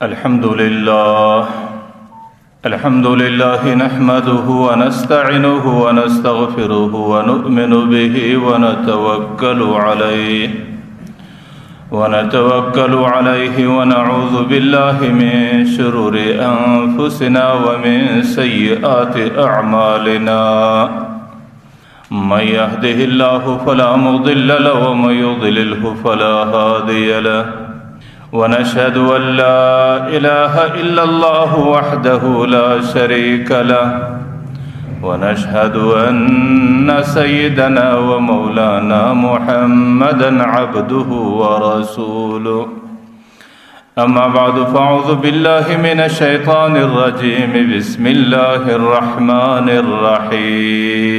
الحمد لله نحمده ونستعينه ونستغفره ونؤمن به ونتوكل عليه ونعوذ بالله من شرور أنفسنا ومن سيئات أعمالنا. من يهده الله فلا مضل له ومن يضلله فلا هادي له. ونشهد أن لا إله إلا الله وحده لا شريك له. ونشهد أن سيدنا ومولانا محمدا عبده ورسوله. أما بعد فأعوذ بالله من الشيطان الرجيم. بسم الله الرحمن الرحيم.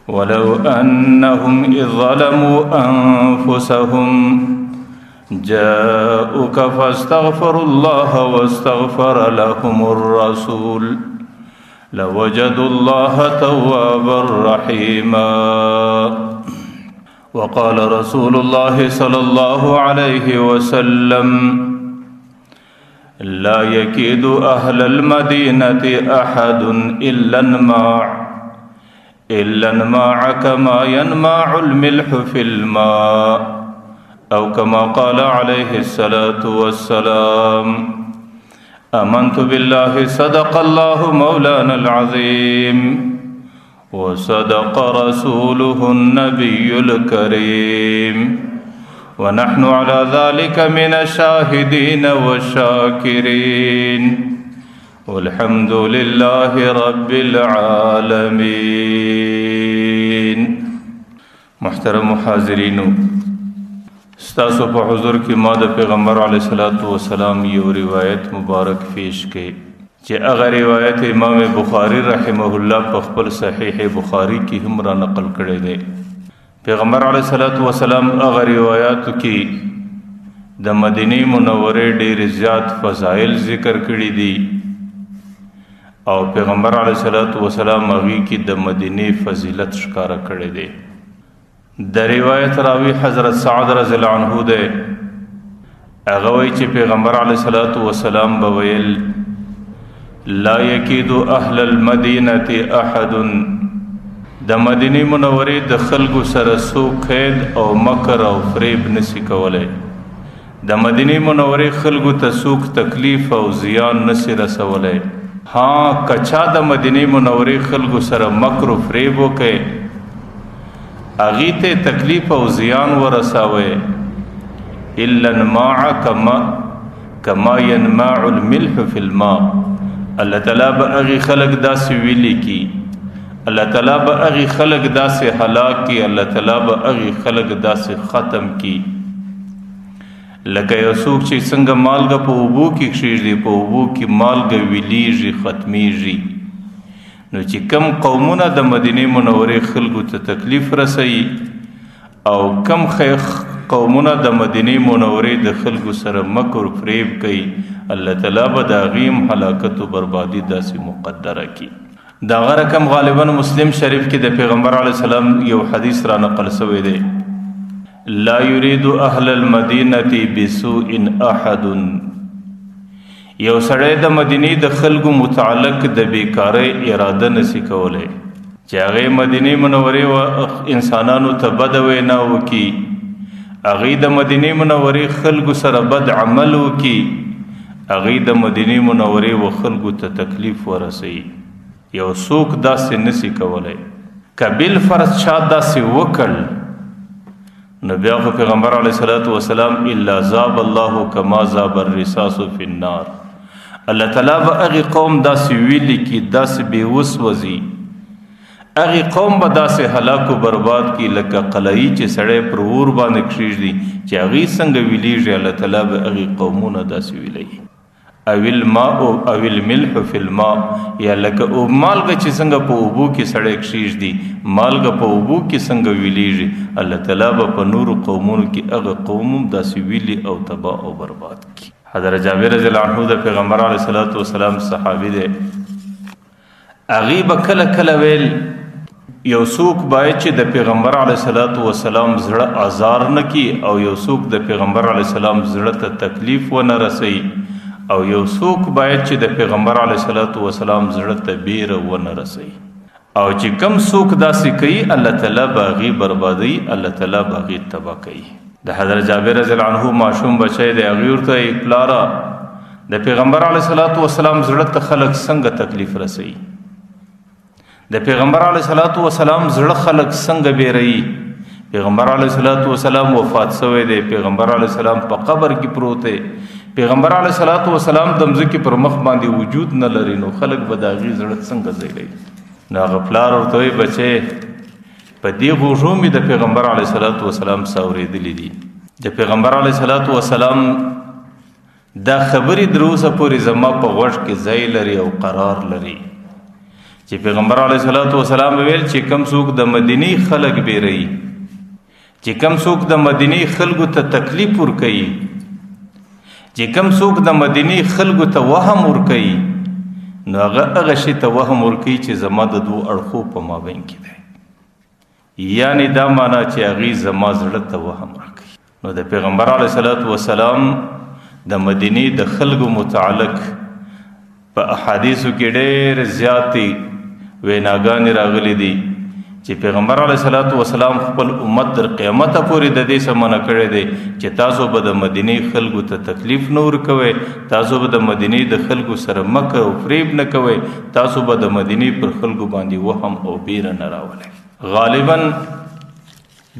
ولو أنهم إذ ظلموا أنفسهم جاءوك فاستغفروا الله واستغفر لهم الرسول لوجدوا الله توابا رحيما. وقال رسول الله صلى الله عليه وسلم: لا يكيد أهل المدينة أحد إلا انماع كما ينماع الملح في الماء، أو كما قال عليه الصلاة والسلام. آمنت بالله صدق الله مولانا العظيم وصدق رسوله النبي الكريم، ونحن على ذلك من الشاهدين والشاكرين، والحمد لله رب العالمين. محترم حاضرین، ستاسو په حضور کې ما د پیغمبر علیه الصلاۃ والسلام یو روایت مبارک پیش کړي چې هغه روایت امام بخاری رحمه الله په خپل صحیح بخاری کې هم را نقل کړی دی. پیغمبر علیه الصلاۃ والسلام هغه روایتو کې د مدینه منورې ډېر زیات فضایل ذکر کړي دي، او پیغمبر علیه الصلاۃ والسلام هغه کې د مدینه فضیلت ښکارا کړی دی. د روایت راوی حضرت سعد رضی الله عنه ده. هغه وایي چې پیغمبر علیه الصلاۃ والسلام به ویل: لا یکید اهل المدینه احد. د مدینه منورې د خلکو سره څوک قید او مکر او فریب نسی کولای. د مدینه منورې خلکو ته څوک تکلیف او زیان نسی رسولای. ها کچا د مدینه منورې خلکو سره مکر او فریب وکړي، اغیته تکلیف او زیان ورساوي. الا انماع کما ينماع الملح في الماء. الله تعالی به اغي خلق داسې ویلي کی، الله تعالی به اغي خلق داسې هلاک کی، الله تعالی به اغي خلق داسې ختم کی. لکه یو څوک چې څنګه مالګه په اوبو کې کښېږدي، په اوبو کې مالګه ویلیږي، ختمیږي. نو چې کم قومونه د مدینه منورې خلکو ته تکلیف رسوي، او کم قومونه د مدینه منورې د خلکو سره مکر فریب کوي، الله تعالی به د هغې هلاکت و بربادي داسې مقدره کی. دغه رقم غالبا مسلم شریف کې د پیغمبر علیه السلام یو حدیث را نقل شوی دی: لا یرید اهل المدینه بسوء احد. یو سړی د مدینې د خلکو متعلق د بیکارۍ اراده نسی کولی چې هغې مدینې منورې و انسانانو ته بد وینا وکړي، هغې د مدینې منورې خلکو سره بد عمل وکړي، هغې د مدینې منورې و خلکو ته تکلیف ورسوي. یو څوک داسې نسی کولی. که بالفرض چا داسې وکړ، نو بیا خو پیغمبر علیه الصلاۃ والسلام الا ذاب الله کما ذاب الرصاص فی النار. الله تعالی به هغې قوم داسې ویلي کی، داسې بېوس وځي، هغې قوم به داسې هلاک و برباد کی لکه قلعی چې سړی پر اور باندې کښېږدي چې هغې څنګه ویلیږي، الله تعالی به هغې قومونه داسې ویلی. او الماء او الملح فی الماء، یا لکه مالګه چې څنګه په اوبو کې سړی کښېږدي، مالګه په اوبو کې څنګه ویلیږي، الله تعالی به په نورو قومونو کې هغه قوم داسې ویلي او تباه او برباد کی. حضرت جابر رضی الله عنه د پیغمبر علیه الصلاۃ والسلام صحابي دی. هغې به کله کله ویل یو څوک باید چې د پیغمبر علیه الصلاۃ والسلام زړه آزار نه کی او یو څوک د پیغمبر علیه السلام زړه ته تکلیف ونه رسي او یو څوک باید چې د پیغمبر علیه الصلاۃ والسلام زړه ته بیره ونه رسي او چې کم څوک داسې کوي الله تعالی باغی بربادي الله تعالی باغی تباہ کوي. د حضرت جابر رضی الله عنه معصوم بچی دی هغه ورته پلاره د پیغمبر علیه الصلاۃ والسلام زړه ته خلق څنګه تکلیف رسي د پیغمبر علیه الصلاۃ والسلام زړه خلق څنګه بیري پیغمبر علیه الصلاۃ والسلام وفات شوی دی پیغمبر علیه السلام په قبر کې پروت دی پیغمبر علیه الصلاۃ والسلام د مځکې پر مخ باندې وجود نه لري نو خلق به د هغې زړه څنګه ځایوي نو هغه پلار ورته وایي بچی په دې غوږو مې د پیغمبر علیه الصلاۃ والسلام څه اورېدلي دي د پیغمبر علیه الصلاۃ والسلام دا خبرې تر اوسه پورې زما په غوږ کې ځای لري او قرار لري چې پیغمبر علیه الصلاۃ والسلام ویل چې کم څوک د مدینی خلق بیري چې کم څوک د مدینی خلکو ته تکلیف ورکوي چې کم څوک د مدینی خلکو ته وهم ورکوي نو هغه شي ته وهم ورکوي چې زما د دوه اړخو په مابین کې دی یعنی دا معنا چې هغې زما زړه ته وهم ورکوي نو د پیغمبر علیه الصلاۃ والسلام د مدینی د خلکو متعلق په احادیثو کې ډېر زیاتې ویناګانې راغلي دي چې پیغمبر علیه الصلاۃ والسلام خپل امت تر قیامته پورې د دې څه منع کړی دی چې تاسو به د مدینې خلکو ته تکلیف نه ورکوئ تاسو به د مدینې د خلکو سره مکر او فریب نه کوئ تاسو به د مدینې پر خلکو باندې وهم او بیره نه راولئ غالبا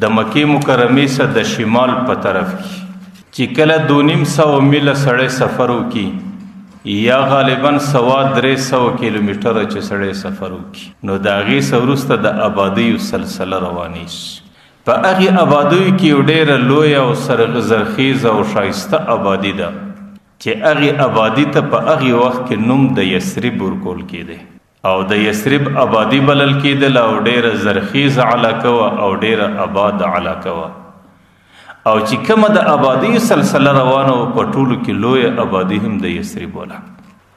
د مکې مکرمې څخه د شمال په طرف کې چې کله 2.5 میله سړی سفر وکړي یا غالبا 300 کیلومتره چې سړی سفر وکړي نو د هغې څه وروسته د آبادیو سلسله روانې شي په هغې آبادیو کې یو ډېره لویه او زرخیزه او ښایسته آبادي ده چې هغې آبادي ته په هغې وخت کې نوم د یثرب ورکول کېده او د یثرب آبادي بلل کېدل او ډېره زرخیزه علاقه وه او ډېره آباد علاقه وه او چې کومه د آبادی سلسله روانه و په ټولو کې لویه آبادي هم د یثرب وله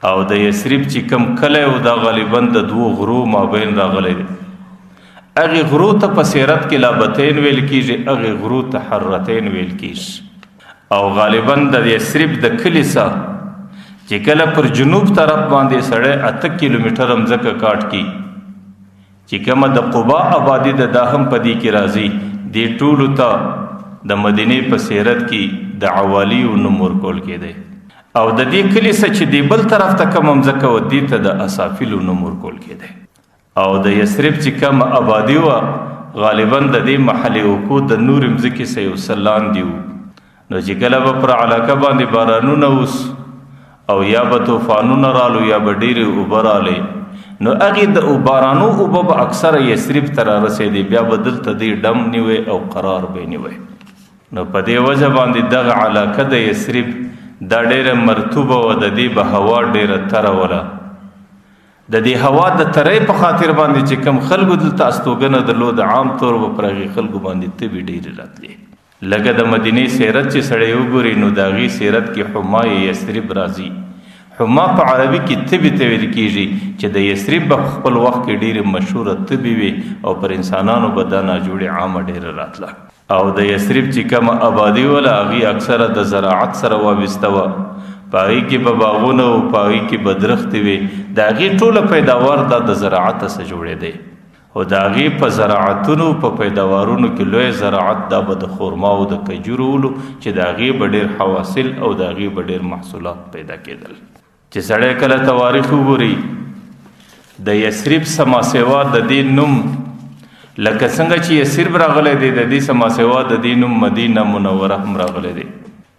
او د یثرب چې کوم کلی و دا غالبا د 2 غرو مابین راغلی دی هغې غرو ته په سیرت کې لابتین ویل کېږي هغې غرو ته حرتین ویل کېږي او غالبا د یثرب د کلي څخه چې کله پر جنوب طرف باندې سړی 8 کیلومتره مځکه کاټ کی چې کومه د قبا آبادي ده دا هم په دې کې راځي دې ټولو ته د مدینې په سیرت کې د عوالیو نوم ورکول کېدی او د دې کلي څخه چې دی بل طرف ته کومه مځکه وه دې ته د اسافیلو نوم ورکول کېدی او د یثرب چې کومه آبادي وه غالبا د دې محلې اوکو د نورې مځکې څخه یو څه لاندې وو نو چې کله به پر علاقه باندې بارانونه اوس او یا به طوفانونه رالو یا به ډېرې اوبه رالې نو هغې د بارانو اوبه به اکثره یثرب ته رارسېدې بیا به دلته دې ډم نیوی او قرار به نیوی نو په دې وجه باندې دغه علاقه د یثرب دا ډېره مرطوبه وه د دې به هوا ډېره تره وله د دې هوا د ترۍ په خاطر باندې چې کوم خلکو دلته استوګنه درلود عام طور به پر هغې خلکو باندې تبې ډېرې راتلې لکه د مدینې سیرت چې سړی وګوري نو د هغې سیرت کې حمای یثرب راځي حما په عربي کې تبې ته ویل کېږي چې د یثرب په خپل وخت کې ډېرې مشهوره تبې وي او پر انسانانو به دا ناجوړې عامه ډېره راتله او د یثرب چې کومه آبادي وله هغې اکثره د زراعت سره وابسته وه په هغې کې به باغونه و په هغې کې به درختې وې د هغې ټوله پیداوار دا د زراعته څخه جوړېدی او د هغې په زراعتونو په پیداوارونو کې لوی زراعت دا به د خرما او د کجورو ولو چې د هغې به ډېر حواصل او د هغې به ډېر محصولات پیدا کېدل چې سړی کله تواریخ وګوري د یثرب سماسیوا د دې نوم لکه څنګه چې یثرب راغلی دی د دې سماسیوا د دې نوم مدینه منوره هم راغلی دی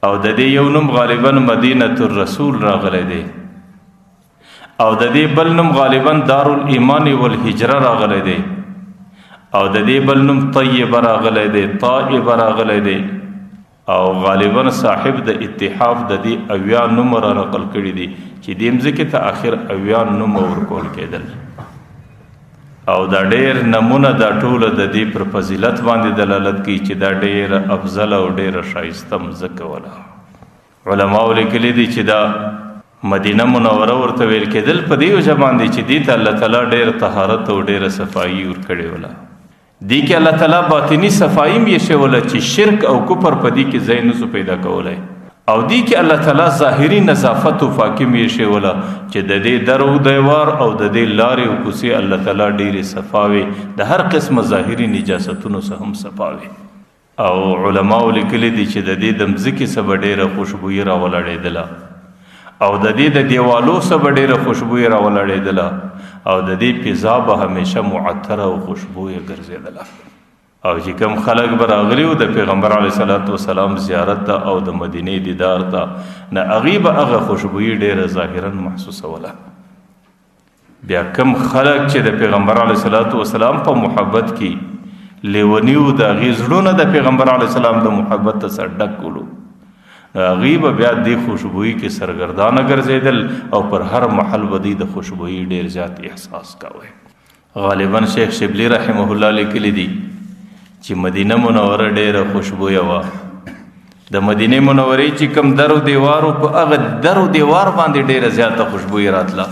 او د دې یو نوم غالبا مدینة الرسول راغلی دی او د دې بل نوم غالبا دارالایمان والهجره راغلی دی او د دې بل نوم طیبه راغلی دی طائبه راغلی دی او غالبا صاحب د اتحاف د دې 80 نوم را نقل کړي دي چې دې مځکې ته آخر 80 نوم ورکول کېدل او دا ډېر نمونه دا ټوله د دې پر فضیلت باندې دلالت کوي چې دا ډېره افضل او ډېره ښایسته مځکه وله علماو لیکلي دي چې دا مدینه منوره ورته ویل کېدل په دې وجه باندې چې دې ته الله تعالی ډېر طهارت او ډېره صفایي ورکړې وله. دې کې الله تعالی باطني صفایي هم ایښوله چې شرک او کفر په دې کې ځای نسو پیدا کولی، او دې کې الله تعالی ظاهري نظافت او پاکي هم ایښوله چې د دې در او دیوار او د دې لارې او کوڅې الله تعالی ډېرې صفاوي، د هر قسمه ظاهري نجاستونو څخه هم صفاوي. او علماو لیکلي دي چې د دې د مځکې څخه به ډېره خوشبويي راولاړېدله، او د دې د دیوالو څخه به ډېره خوشبويي راولاړېدله، او د دې فضا به همیشه معطره او خوشبویه ګرځېدله. او چې کوم خلک به راغلي وو د پیغمبر علیه صلات وسلام زیارت ته او د مدینې دیدار ته، نه هغوی به هغه خوشبويي ډېره ظاهرا محسوسوله. بیا کوم خلک چې د پیغمبر علیه صلات وسلام په محبت کې لیوني وو، د هغې زړونه د پیغمبر علیه السلام د محبت څخه ډک کړو، هغوی به بیا دې خوشبويي کې سرګردانه ګرځېدل، او پر هر محل به دوی د خوشبويي ډېر زیات احساس کوی. غالبا شیخ شبلی رحمه الله لیکلی دي چې مدینه منوره ډېره خوشبویه وه. د مدینې منورې چې کوم در و دیوار په هغه در و دیوار باندې ډېره زیاته خوشبویي راتله،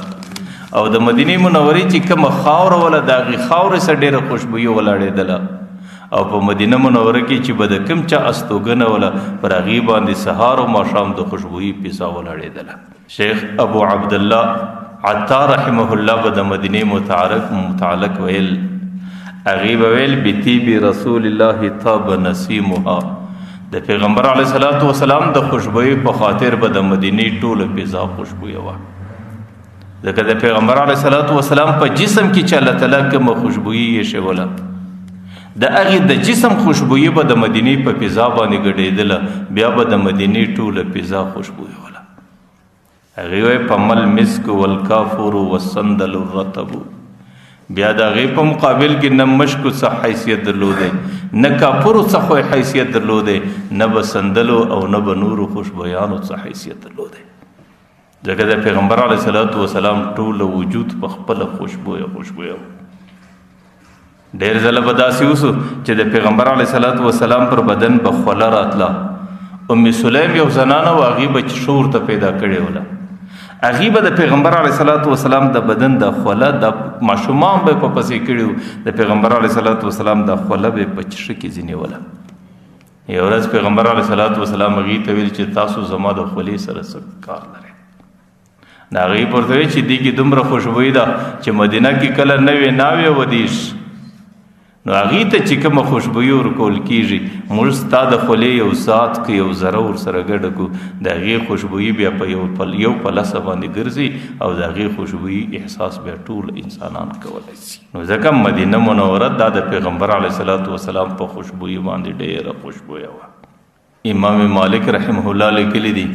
او د مدینې منورې چې کومه خاوره وله د هغې خاورې سره ډېره خوشبویي ولاړېدله، او په مدینه منوره کې چې به د کوم چا استوګنه وله پر هغې باندې سهار او ماښام د خوشبويي فضا ولاړېدله. شیخ ابو عبدالله عطار رحمه الله به د مدینې متعلق ویل، هغې به ویل بطیب رسول الله طاب نسیمها، د پیغمبر علیه صلات وسلام د خوشبويي په خاطر به د مدینې ټوله فضا خوشبویه وه. ځکه د پیغمبر علیه صلات وسلام په جسم کې چې الله تعالی کومه خوشبويي ایښوله، د هغې د جسم خوشبويي به د مدینې په فضا باندې ګډېدله، بیا به د مدینې ټوله فضا خوشبویه وله. هغې وایي فمل مسک والکافور والصندل الرطب، بیا د هغې په مقابل کې نه مشکو څه حیثیت درلودی، نه کافورو څه حیثیت درلودی، نه به صندلو او نه به نورو خوشبویانو څه حیثیت درلودی. ځکه د پیغمبر علیه صلات وسلام ټوله وجود په خپله خوشبویه و. ډېر ځله به داسې اوسو چې د پیغمبر علیه صلات وسلام پر بدن به خوله راتله. ام سلیم یو زنانه و، هغې به شور ته پیدا کړې وله، هغې به د پیغمبر علیه صلات وسلام د بدن د خوله د ماشومان به په پسې کړي وو، د پیغمبر علیه صلات وسلام د خوله به په چشه کې ځینېوله. یو ورځ پیغمبر علیه صلات وسلام هغې ته ویل چې تاسو زما د خولې سره څه کار لرئ؟ نو هغې ورته ویل چې دې کې دومره خوشبويي ده چې مدینه کې کله نوې ناوې ودیش، نو هغې ته چې کومه خوشبويي ورکول کېږي، موږ ستا د خولې یو ساعت که یو ذره ورسره ګډه کړو، د هغې خوشبويي بیا په یو پلسه باندې ګرځي، او د هغې خوشبويي احساس بیا ټول انسانان کولی شي. نو ځکه مدینه منوره دا د پیغمبر علیه صلات وسلام په خوشبويي باندې ډېره خوشبویه وه. امام مالک رحمه الله لیکلی دي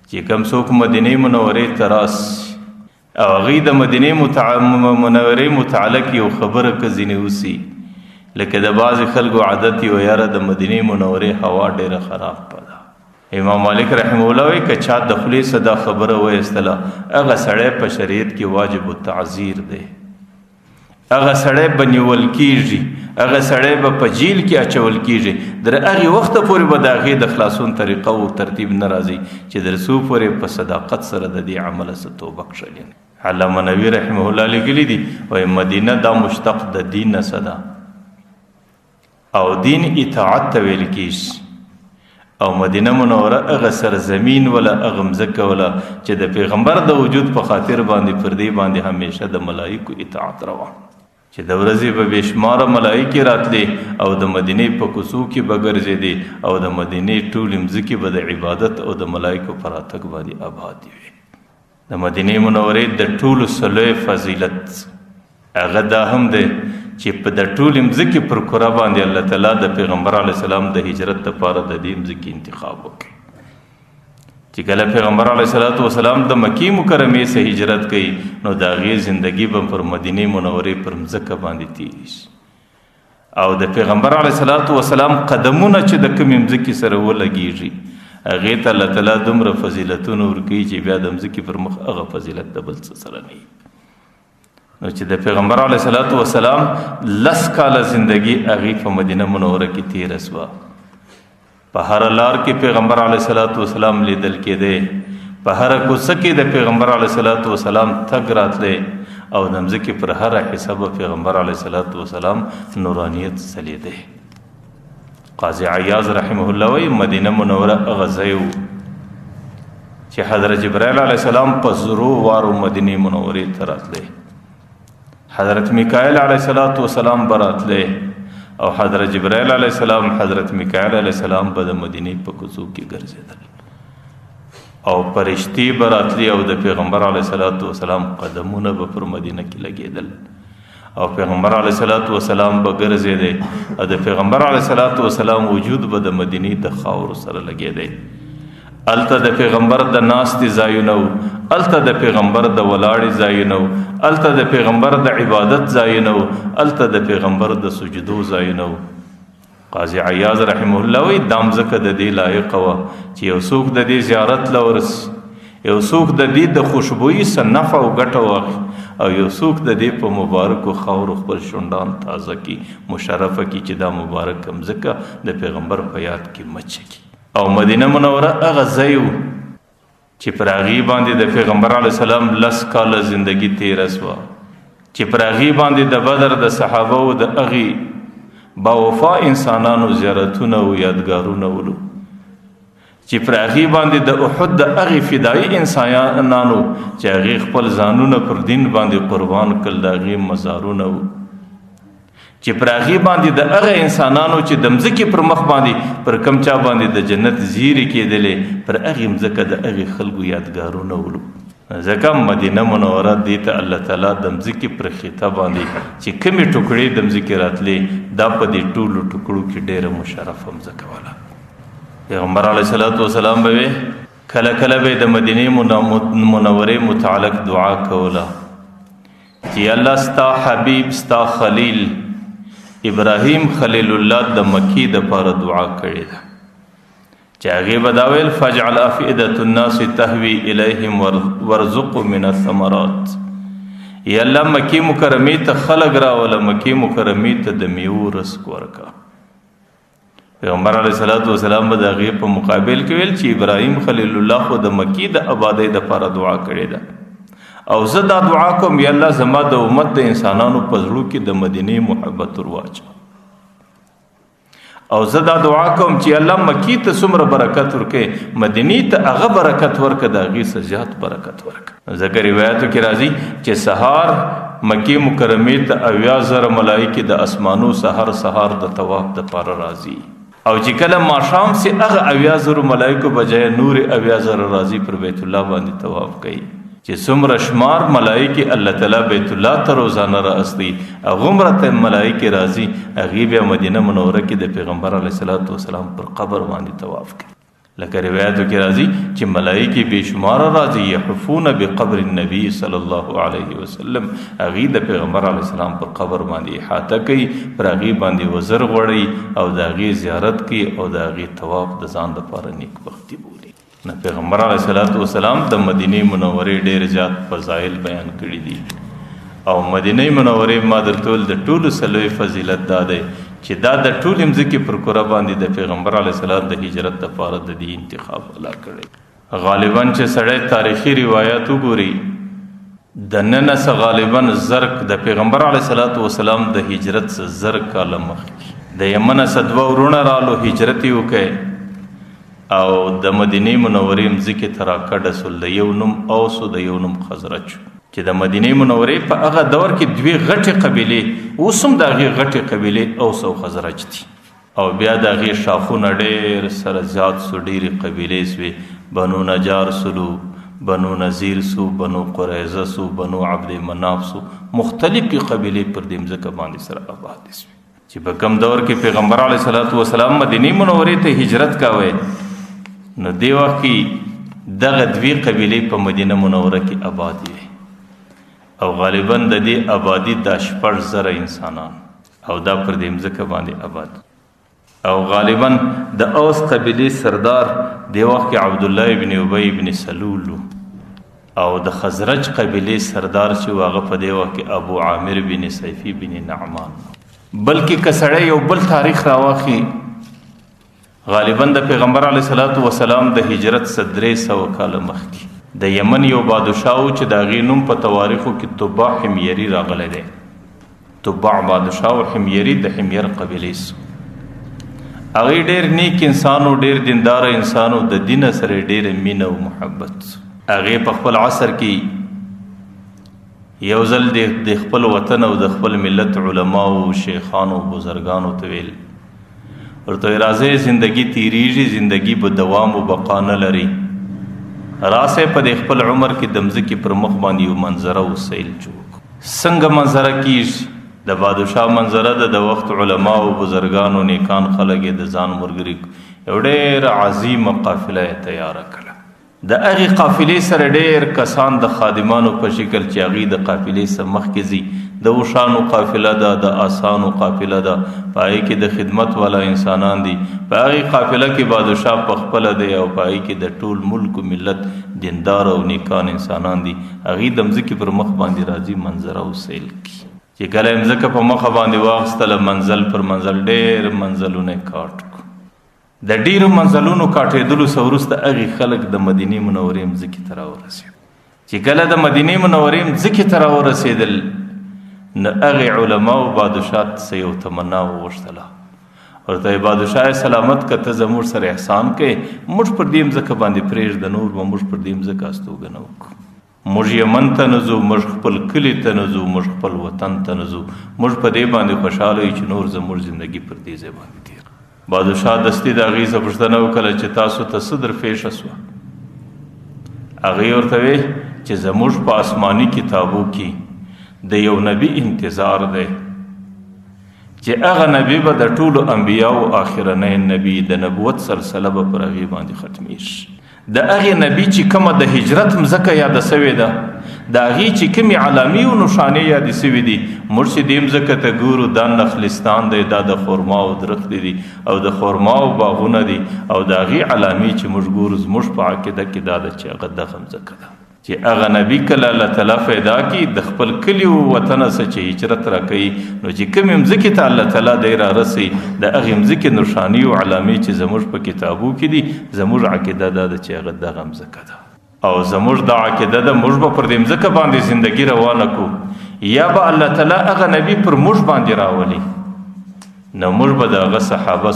چې کوم څوک مدینې منورې ته راسي او هغوی د مدینې منورې متعلق یو خبره که ځینې وسي، لکه د بعضې خلکو عادت یو یاره د مدینې منورې هوا ډېره خراب ده. امام مالک رحمه الله وایي که چا د خولې څخه دا خبره وایستله، هغه سړی په شریعت کې واجب التعزیر دی، هغه سړی به نیول کېږي، هغه سړی به په جیل کې اچول کېږي. در هغې وخته پورې به د هغې د خلاصون طریقه او ترتیب نه راځي چې در څو پورې په صداقت سره د دې عمله څه توبه کړلې. علامه نووي رحمه الله لیکلي دي، وایي مدینه دا مشتق د دین نه څه ده، او دین اطاعت ته ویل کېږي، او مدینه منوره هغه سرزمین ولا هغه مځکه ولا چې د پیغمبر د وجود په خاطر باندې پر دې باندې همیشه د ملایکو اطاعت روان، چې د ورځې به بېشماره ملایکې راتلې او د مدینې په کوڅو کې به ګرځېدې، او د مدینې ټولې مځکې به د عبادت او د ملایکو په راتګ باندې آباد وي. د مدینې منورې د ټولو لوی فضیلت هغه دا هم دی چې په د ټولې مځکې پر کره باندې الله تعالی د پیغمبر علیه السلام د هجرت لپاره د دې مځکې انتخاب وکړي، چې کله پیغمبر علیه صلات وسلام د مکې مکرمې څخه هجرت کوي، نو د هغې زندګي به پر مدینې منورې پر مځکه باندې تېرې شي، او د پیغمبر علیه صلات وسلام قدمونه چې د کومې مځکې سره ولګېږي، هغې ته الله تعالی دومره فضیلتونه ورکوي چې بیا د مځکې پر مخ هغه فضیلت د بل څه سره نه وي. نو چې د پیغمبر علیه صلات وسلام 10 کاله زندګي هغې په مدینه منوره کې تېره شوه. په هر لار کې پیغمبر علیه صلات وسلام لیدل کېدی، په هر کوڅه کې د پیغمبر علیه الصلاۃ والسلام تګ راتلې او د مځکې پر هر حصه به پیغمبر علیه الصلاۃ والسلام نورانیت ځلېده. قاضي عیاض رحمه الله وایي مدینه منوره هغه ځای و چې حضرت جبرائیل علیه السلام په زرو وارو مدینې منورې ته راتلې، حضرت میکائیل علیه السلام به راتلې او حضرت جبرائیل علیه السلام حضرت میکائیل علیه السلام به د مدینې په کوڅو کې ګرځېدل او فرشتي به راتلې او د پیغمبر علیه السلام قدمونه به پر مدینه کې لګېدل او پیغمبر علیه السلام به ګرځېده او د پیغمبر علیه السلام وجود به د مدینې د خاورو سره لګېده. الته د پیغمبر د ناستې ځایونه وو، الته د پیغمبر د ولاړې ځایونه وو، الته د پیغمبر د عبادت ځایونه وو، الته د پیغمبر د سجدو ځایونه وو. قاضي عیاض رحمه الله وایي دا مځکه د دې لایقه وه چې یو څوک د دې زیارت له ورسي، یو څوک د دې د خوشبویي څه نفع او ګټه واخلي او یو څوک د دې په مبارکو خاورو خپل شونډان تازه کړي، مشرفه کړي چې دا مبارکه مځکه د پیغمبر په یاد کې مچه کړي. او مدینه منوره هغه ځای و چې پر هغې باندې د پیغمبر علیه السلام 10 کاله زندگی تیره سوه، چې پر هغې باندې د بدر د صحابه و د هغې باوفا انسانانو زیارتونه او یادګارونه ولو، چې پر هغې باندې د احد د هغې فدایي انسانانو چې هغې خپل ځانونه پر دین باندې قربان کړل د هغې مزارونه و، چې پر هغې باندې د هغه انسانانو چې د مځکې پر مخ باندې پر کم چا باندې د جنت زیرې کېدلې پر هغې مځکه د هغې خلکو یادګارونه ولو. ځکه مدینه منوره دې ته الله تعالی د مځکې پر خطه باندې چې کمې ټوکړې د مځکې راتلې دا په دې ټولو ټوکړو کې ډېره مشرفه مځکه وله. پیغمبر علیه السلام به کله کله به د مدینې منورې متعلق دعا کوله چې الله ستا حبیب ستا خلیل ابراهیم خلیل الله د مکی د پاره دعا کړې ده چې هغې به دا ویل فاجعل افئدة الناس تهوي الیهم وارزقهم من الثمرات. یا الله مکی مکرمې ته خلق راوله، مکی مکرمې ته د میوو رزق ورکړه. پیغمبر علیه السلام به د هغې په مقابل کې ویل چې ابراهیم خلیل الله خو د مکی د آبادۍ دپاره دعا کړې ده او زه دا دعا کوم یا الله زما د امت د انسانانو په زړو کې د مدینې محبت ورواچوه او زه دا دعا کوم چې الله مکی ته څومره برکت ورکړي مدینې ته هغه برکت ورکړه د هغې څه زیات برکت ورکړه. ځکه روایتو کې راځي چې سهار مکی مکرمې ته 80,000 ملایکې د اسمانو سهار د طواف دپاره راځي او چې کله ماښام سي هغه 80,000 ملایکو بجای نور 80,000 راځي پر بیت الله باندې طواف کوي چې څومره شمار ملایکې الله تعالی بیت الله ته روزانه رااستي هغومره ته ملایکې راځي هغې بیا مدینه منوره کې د پیغمبر علیه السلام پر قبر باندې طواف کوي. لکه روایتو کې راځي چې ملایکې بې شماره راځي یحفون بقبر النبي صلی الله علیه وسلم، هغې د پیغمبر علیه السلام پر قبر باندې احاطه کوي، پر هغې باندې وزر غوړوي او د هغې زیارت کوي او د هغې طواف د ځان لپاره نیکبختي بولي. نه پیغمبر علیه السلام د مدینې منورې ډېر زیات فضایل بیان کړي دي او مدینې منورې ما درته ویل د ټولو څلوي فضیلت دا دی چې دا د ټولې مځکې پر کره باندې د پیغمبر علیه السلام د هجرت دپاره د دې انتخاب الله کړی. غالبا چې سړی تاریخي روایات وګوري د ننه څه غالبا زرک د پیغمبر علیه السلام د هجرت څه زرک کاله مخکې د یمنه څه 2 ورونه رالو هجرت یې وکړی او د مدینې منورې مځکې ته راکډه سول. د یو نوم اوس او د یو نوم خزرج چې د مدینې منورې په هغه دور کې 2 غټې قبیلې اوس هم د هغې غټې قبیلې اوس او خزرج دي او بیا د هغې شاخونه ډېر سره زیات سو، ډېرې قبیلې سوې، بنو نجار سلو، بنو نذیر سو، بنو قریظه سو، بنو عبد مناف سو، مختلفې قبیلې پر دې مځکه باندې سره آباد سوې چې په کم دور کې پیغمبر علیه السلام مدینې منورې ته هجرت کاوه نو دی وخت کې دغه 2 قبیلې په مدینه منوره کې آباد وي او غالبا د دې آبادي د 6,000 انسانان او دا پر دې مځکه باندې آباد او غالبا د اوس قبیلې سردار دی وخت کې عبد الله ابن ابی ابن سلول او د خزرج قبیلې سردار چې هغه په دې وخت کې ابو عامر بن سیفی بن نعمان. بلکې کسړی یو بل تاریخ راواخي غالبا د پیغمبر علیه السلام د هجرت 300 کاله مخکې د یمن یو بادشاه و چې د هغې نوم په تواریخو کې تبع حمیري راغلی دی. تبع بادشاه و حمیري د حمیر قبیلې سو. هغې ډېر نیک انسان و، ډېر دینداره انسان و، د دین سره ډېره مینه او محبت. هغې په خپل عصر کې یو ځل د خپل وطن او د خپل ملت علماو شیخانو بزرګانو ته ویل، ورته راځئ زندگی تیریږي، زندگی به دوام و بقا نه لري، راسئ په د خپل عمر کې د مځکې پر مخ باندې یو منظره او سیل جوړ. څنګه منظره کیږي؟ د بادشاه منظره ده، د وخت علماو بزرګانو نیکان خلک یې د ځان ملګري یو ډېره عظیمه قافله یې تیاره کړه. د هغې قافلې سره ډېر کسان د خادمانو په شکل چې هغې د قافلې سره مخکې ځي، د اوښانو قافله ده، د آسانو قافله ده، په هغې کې د خدمت والا انسانان دي، په هغې قافله کې بادشاه په خپله دی او په هغې کې د ټول ملک و ملت دیندار او نیکان انسانان دي. هغې د مځکې پر مخ باندې راځي منظره او سیل کی چې کله یې مځکه په مخه باندې واخیستله، منزل پر منزل ډېر منزلونه یې کاټ. د ډیرو منزلونو کاټېدلو څخه وروسته هغې خلک د مدینې منورې مځکې ته راورسېدل. چې کله د مدینې منورې مځکې ته راورسېدل، نو هغې علماو بادشاه څه یو تمنا وغوښتله. ورته یې بادشاه سلامت که ته زموږ سره احسان کوې، موږ پر دې مځکه باندې پرېږده، نور به موږ پر دې مځکه استوګنه وکړو. موږ یمن ته نه ځو، موږ خپل کلي ته نه ځو، موږ خپل وطن ته نه ځو، موږ په دې باندې خوشحاله یو چې نور زموږ زندګي پر دې ځای باندې تېر. بادشاه دستي د هغې څخه پوښتنه وکړه چې تاسو ته څه درپېښه شوه؟ هغې ورته وی چې زموږ په آسماني کتابو کې د یو نبي انتظار دی چې هغه نبي به د ټولو انبیاو آخرنی نبي، د نبوت سلسله به پر هغې باندې ختمیږي. د هغې نبي چې کومه د هجرت مځکه یاده سوې ده، د هغې چې کومې علامې او نښانې یادې سوي دي، موږ چې دې مځکه ته ګورو دا نخلستان دی، دا د خرماو درختې دي او د خرماو باغونه دي، او د هغې علامې چې موږ ګورو زموږ په عقیده کې دا ده چې هغه دغه مځکه ده. چې هغه نبي کله الله تعالی پیدا کړي د خپل کلي و وطن څخه چې هجرت راکوي، نو چې کومې مځکې ته الله تعالی دی رارسوي، د هغې مځکې نښانې او علامې چې زموږ په کتابو کې دي، زموږ عقیده دا ده چې هغه دغه مځکه ده. او زموږ دا عقیده ده موږ به پر دې مځکه باندې زندګي روانه کړو، یا به الله تعالی هغه نبي پر موږ باندې راولي، نو موږ به د هغه صحابه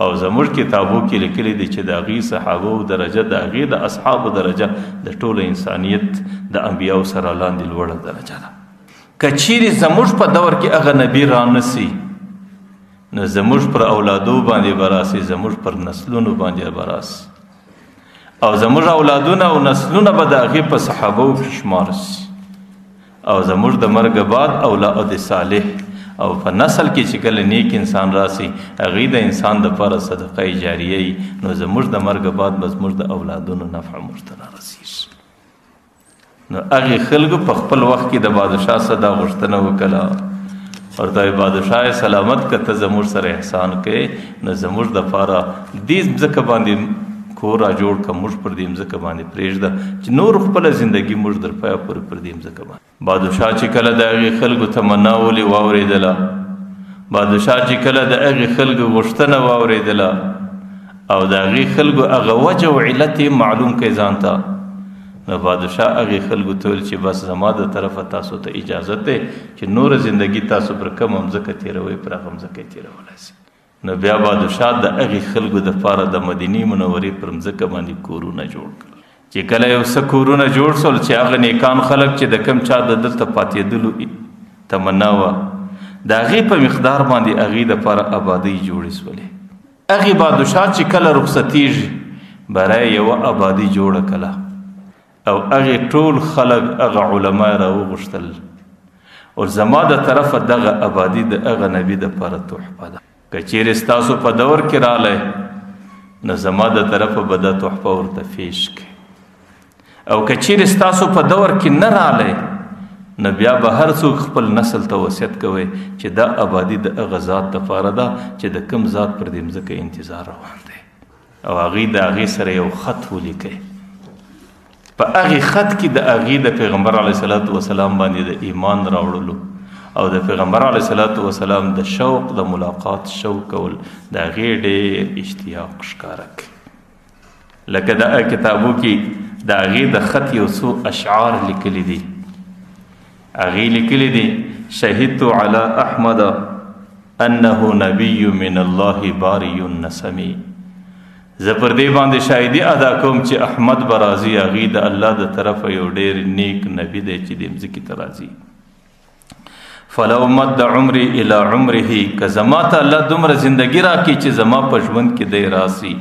او زموږ کتابو کې لیکلي دي چې د هغې صحابو درجه، د هغې د اصحابو درجه د ټوله انسانیت د انبیاو سره لاندې لوړه درجه ده. که چیرې زموږ په دور کې هغه نبي رانسي، نو زموږ پر اولادو باندې به راسي، زموږ پر نسلونو باندې به راسي، او زموږ اولادونه او نسلونه به د هغې په صحابو کې شمار سي، او زموږ د مرګ بعد اولاد صالح او په نسل کې چې کله نیک انسان راسي، هغې د انسان دپاره صدقه جاریه وي، نو زموږ د مرګ بعد به زموږ د اولادونو نفع موږ ته رارسېږي. نو هغې خلکو په خپل وخت کې د بادشاه څخه دا غوښتنه وکړه، ورته وایي بادشاه سلامت که ته زموږ سره احسان کوې، نو زموږ دپاره دې مځکه باندې کور را جوړ کړه، موږ پر دې مځکه باندې پرېږده چې نور خپله زندګي موږ در پایه پورې پر دې مځکه باندې. بادشاه چې کله د هغې خلکو تمنا ولې واورېدله، بادشاه چې کله د هغې خلکو غوښتنه واورېدله او د هغې خلکو هغه وجه او علت یې معلوم کړئ ځان ته، نو بادشاه هغې خلکو ته ویل چې بس زما د طرفه تاسو ته اجازت دی چې نوره زندګي تاسو پر کومه مځکه تېروئ، پر هغه مځکه یې تېرولی سي. نو بیا بادشاه د هغې خلکو دپاره د مدینې منورې پر مځکه باندې کورونه جوړ کړل. چې کله یو څه کورونه جوړ سول، چې هغه نیکان خلک چې د کوم چا د دلته پاتېدلو تمنا وه، د هغې په مقدار باندې هغې دپاره آبادۍ جوړې سولې. هغې بادشاه چې کله رخصتېږي، برای یوه آبادي جوړه کړه، او هغې ټول خلک هغه علما یې راوغوښتل، او زما د طرفه دغه آبادي د هغه نبي دپاره تحفه ده، که چیرې ستاسو په دور کې رالی، نو زما د طرفه به دا تحفه ورته پیش کړي، او که چیرې ستاسو په دور کې نه رالی، نو بیا به هر څوک خپل نسل ته وصیت کوئ چې دا آبادي د هغه ذات دپاره ده چې د کوم ذات پر دې مځکه انتظار روان دی، او هغې د هغې سره یو خط ولیکئ. په هغې خط کې د هغې د پیغمبر علیه صلات وسلام باندې د ایمان راوړلو او د پیغمبر علیه صلات وسلام د شوق د ملاقات شوق کول، د هغې ډېر اشتیاق ښکاره کړي. لکه د کتابو کې د هغې د خط یو څو اشعار لیکلی دي. هغې لیکلی دي شهدت علی احمد انه نبی من الله باری النسمی. زه پر دې باندې شاهدي ادا کوم چې احمد به راځي، هغې د الله د طرفه یو ډېر نیک نبي دی چې د مځکې ته راځي. فلو مد عمري الى عمره، که زما ته الله دومره زندگی راکړي چې زما په ژوند کې دی راسي،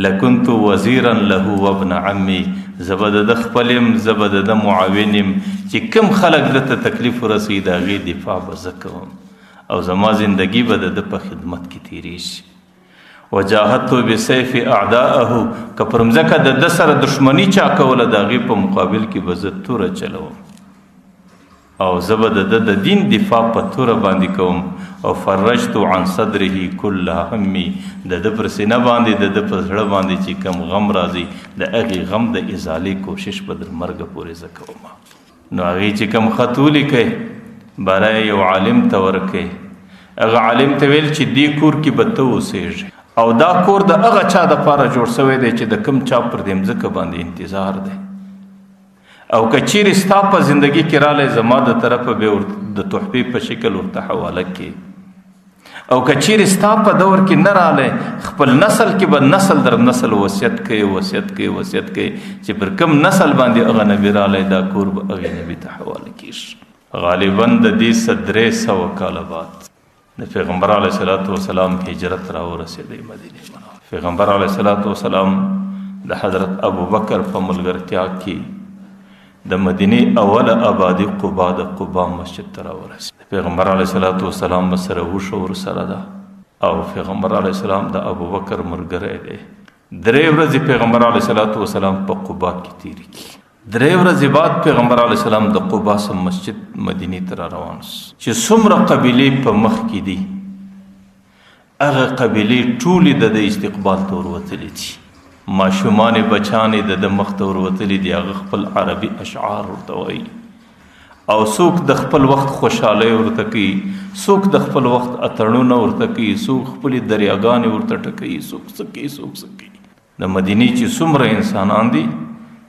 لکنت وزیرا له وابن عمي، زه به د خپل یم، زه به د معاون یم، چې کوم خلک دته تکلیف ورسوي د هغې دفاع به زه کوم او زما زندگی به د ده په خدمت کې تېرېږي. وجاهدت بسیف اعداءه، که پر مځکه د ده سره دښمني چا کوله د هغې په مقابل کې به زه توره چلوم او زه به د ده د دین دفاع په توره باندې کوم. او فرجت عن صدره کل همي، د ده پر سینه باندې د ده په زړه باندې چې کوم غم راځي د هغې غم د ازالې کوشش به تر مرګه پورې زه کوم. نو هغې چې کوم خط ولیکئ برای یو عالم ته ورکئ، هغه عالم ته ویل چې دې کور کې به ته اوسېږي او دا کور د هغه چا دپاره جوړ شوی دی چې د کوم چا پر دې مځکه باندې انتظار دی. او که چیرې ستا په زندګي کې رالی زما د طرفه به د تحفې په شکل ورته حواله کړي، او که چیرې ستا په دور کې نه رالی خپل نسل کې به نسل در نسل وصیت کوي چې پر کوم نسل باندې هغه نبي رالی دا کور به هغې نبي ته حواله کېږي. غالبا د دې 300 کاله بعد د پیغمبر علیه الصلاة والسلام هجرت را ورسېدی مدینې منورې. پیغمبر علیه الصلاة والسلام د حضرت ابوبکر په ملګرتیا کې د مدینې اوله آبادي قبا د قبا مسجد ته را ورسېد. پیغمبر علیه الصلاة والسلام سره وشو ورسره ده او پیغمبر علیه السلام د ابوبکر ملګری دی. 3 ورځې پیغمبر علیه الصلاة والسلام په قبا کې تېرې کړي. 3 ورځې بعد پیغمبر علیه السلام د قبا سم مسجد مدینې ته را روان شو. چې څومره قبیلې په مخ کې دي هغه قبیلې ټولې د استقبال ته وروتلې دي. ماشومان بچانې د مخ ته وروتلې دي. هغه خپل عربي اشعار ورته وایي او څوک د خپل وخت خوشحالۍ ورته کوي، څوک د خپل وخت اتڼونه ورته کوي، څوک خپلې دریاګانې ورته ټکوي، څوک څه کوي. د مدینې چې څومره انسانان دي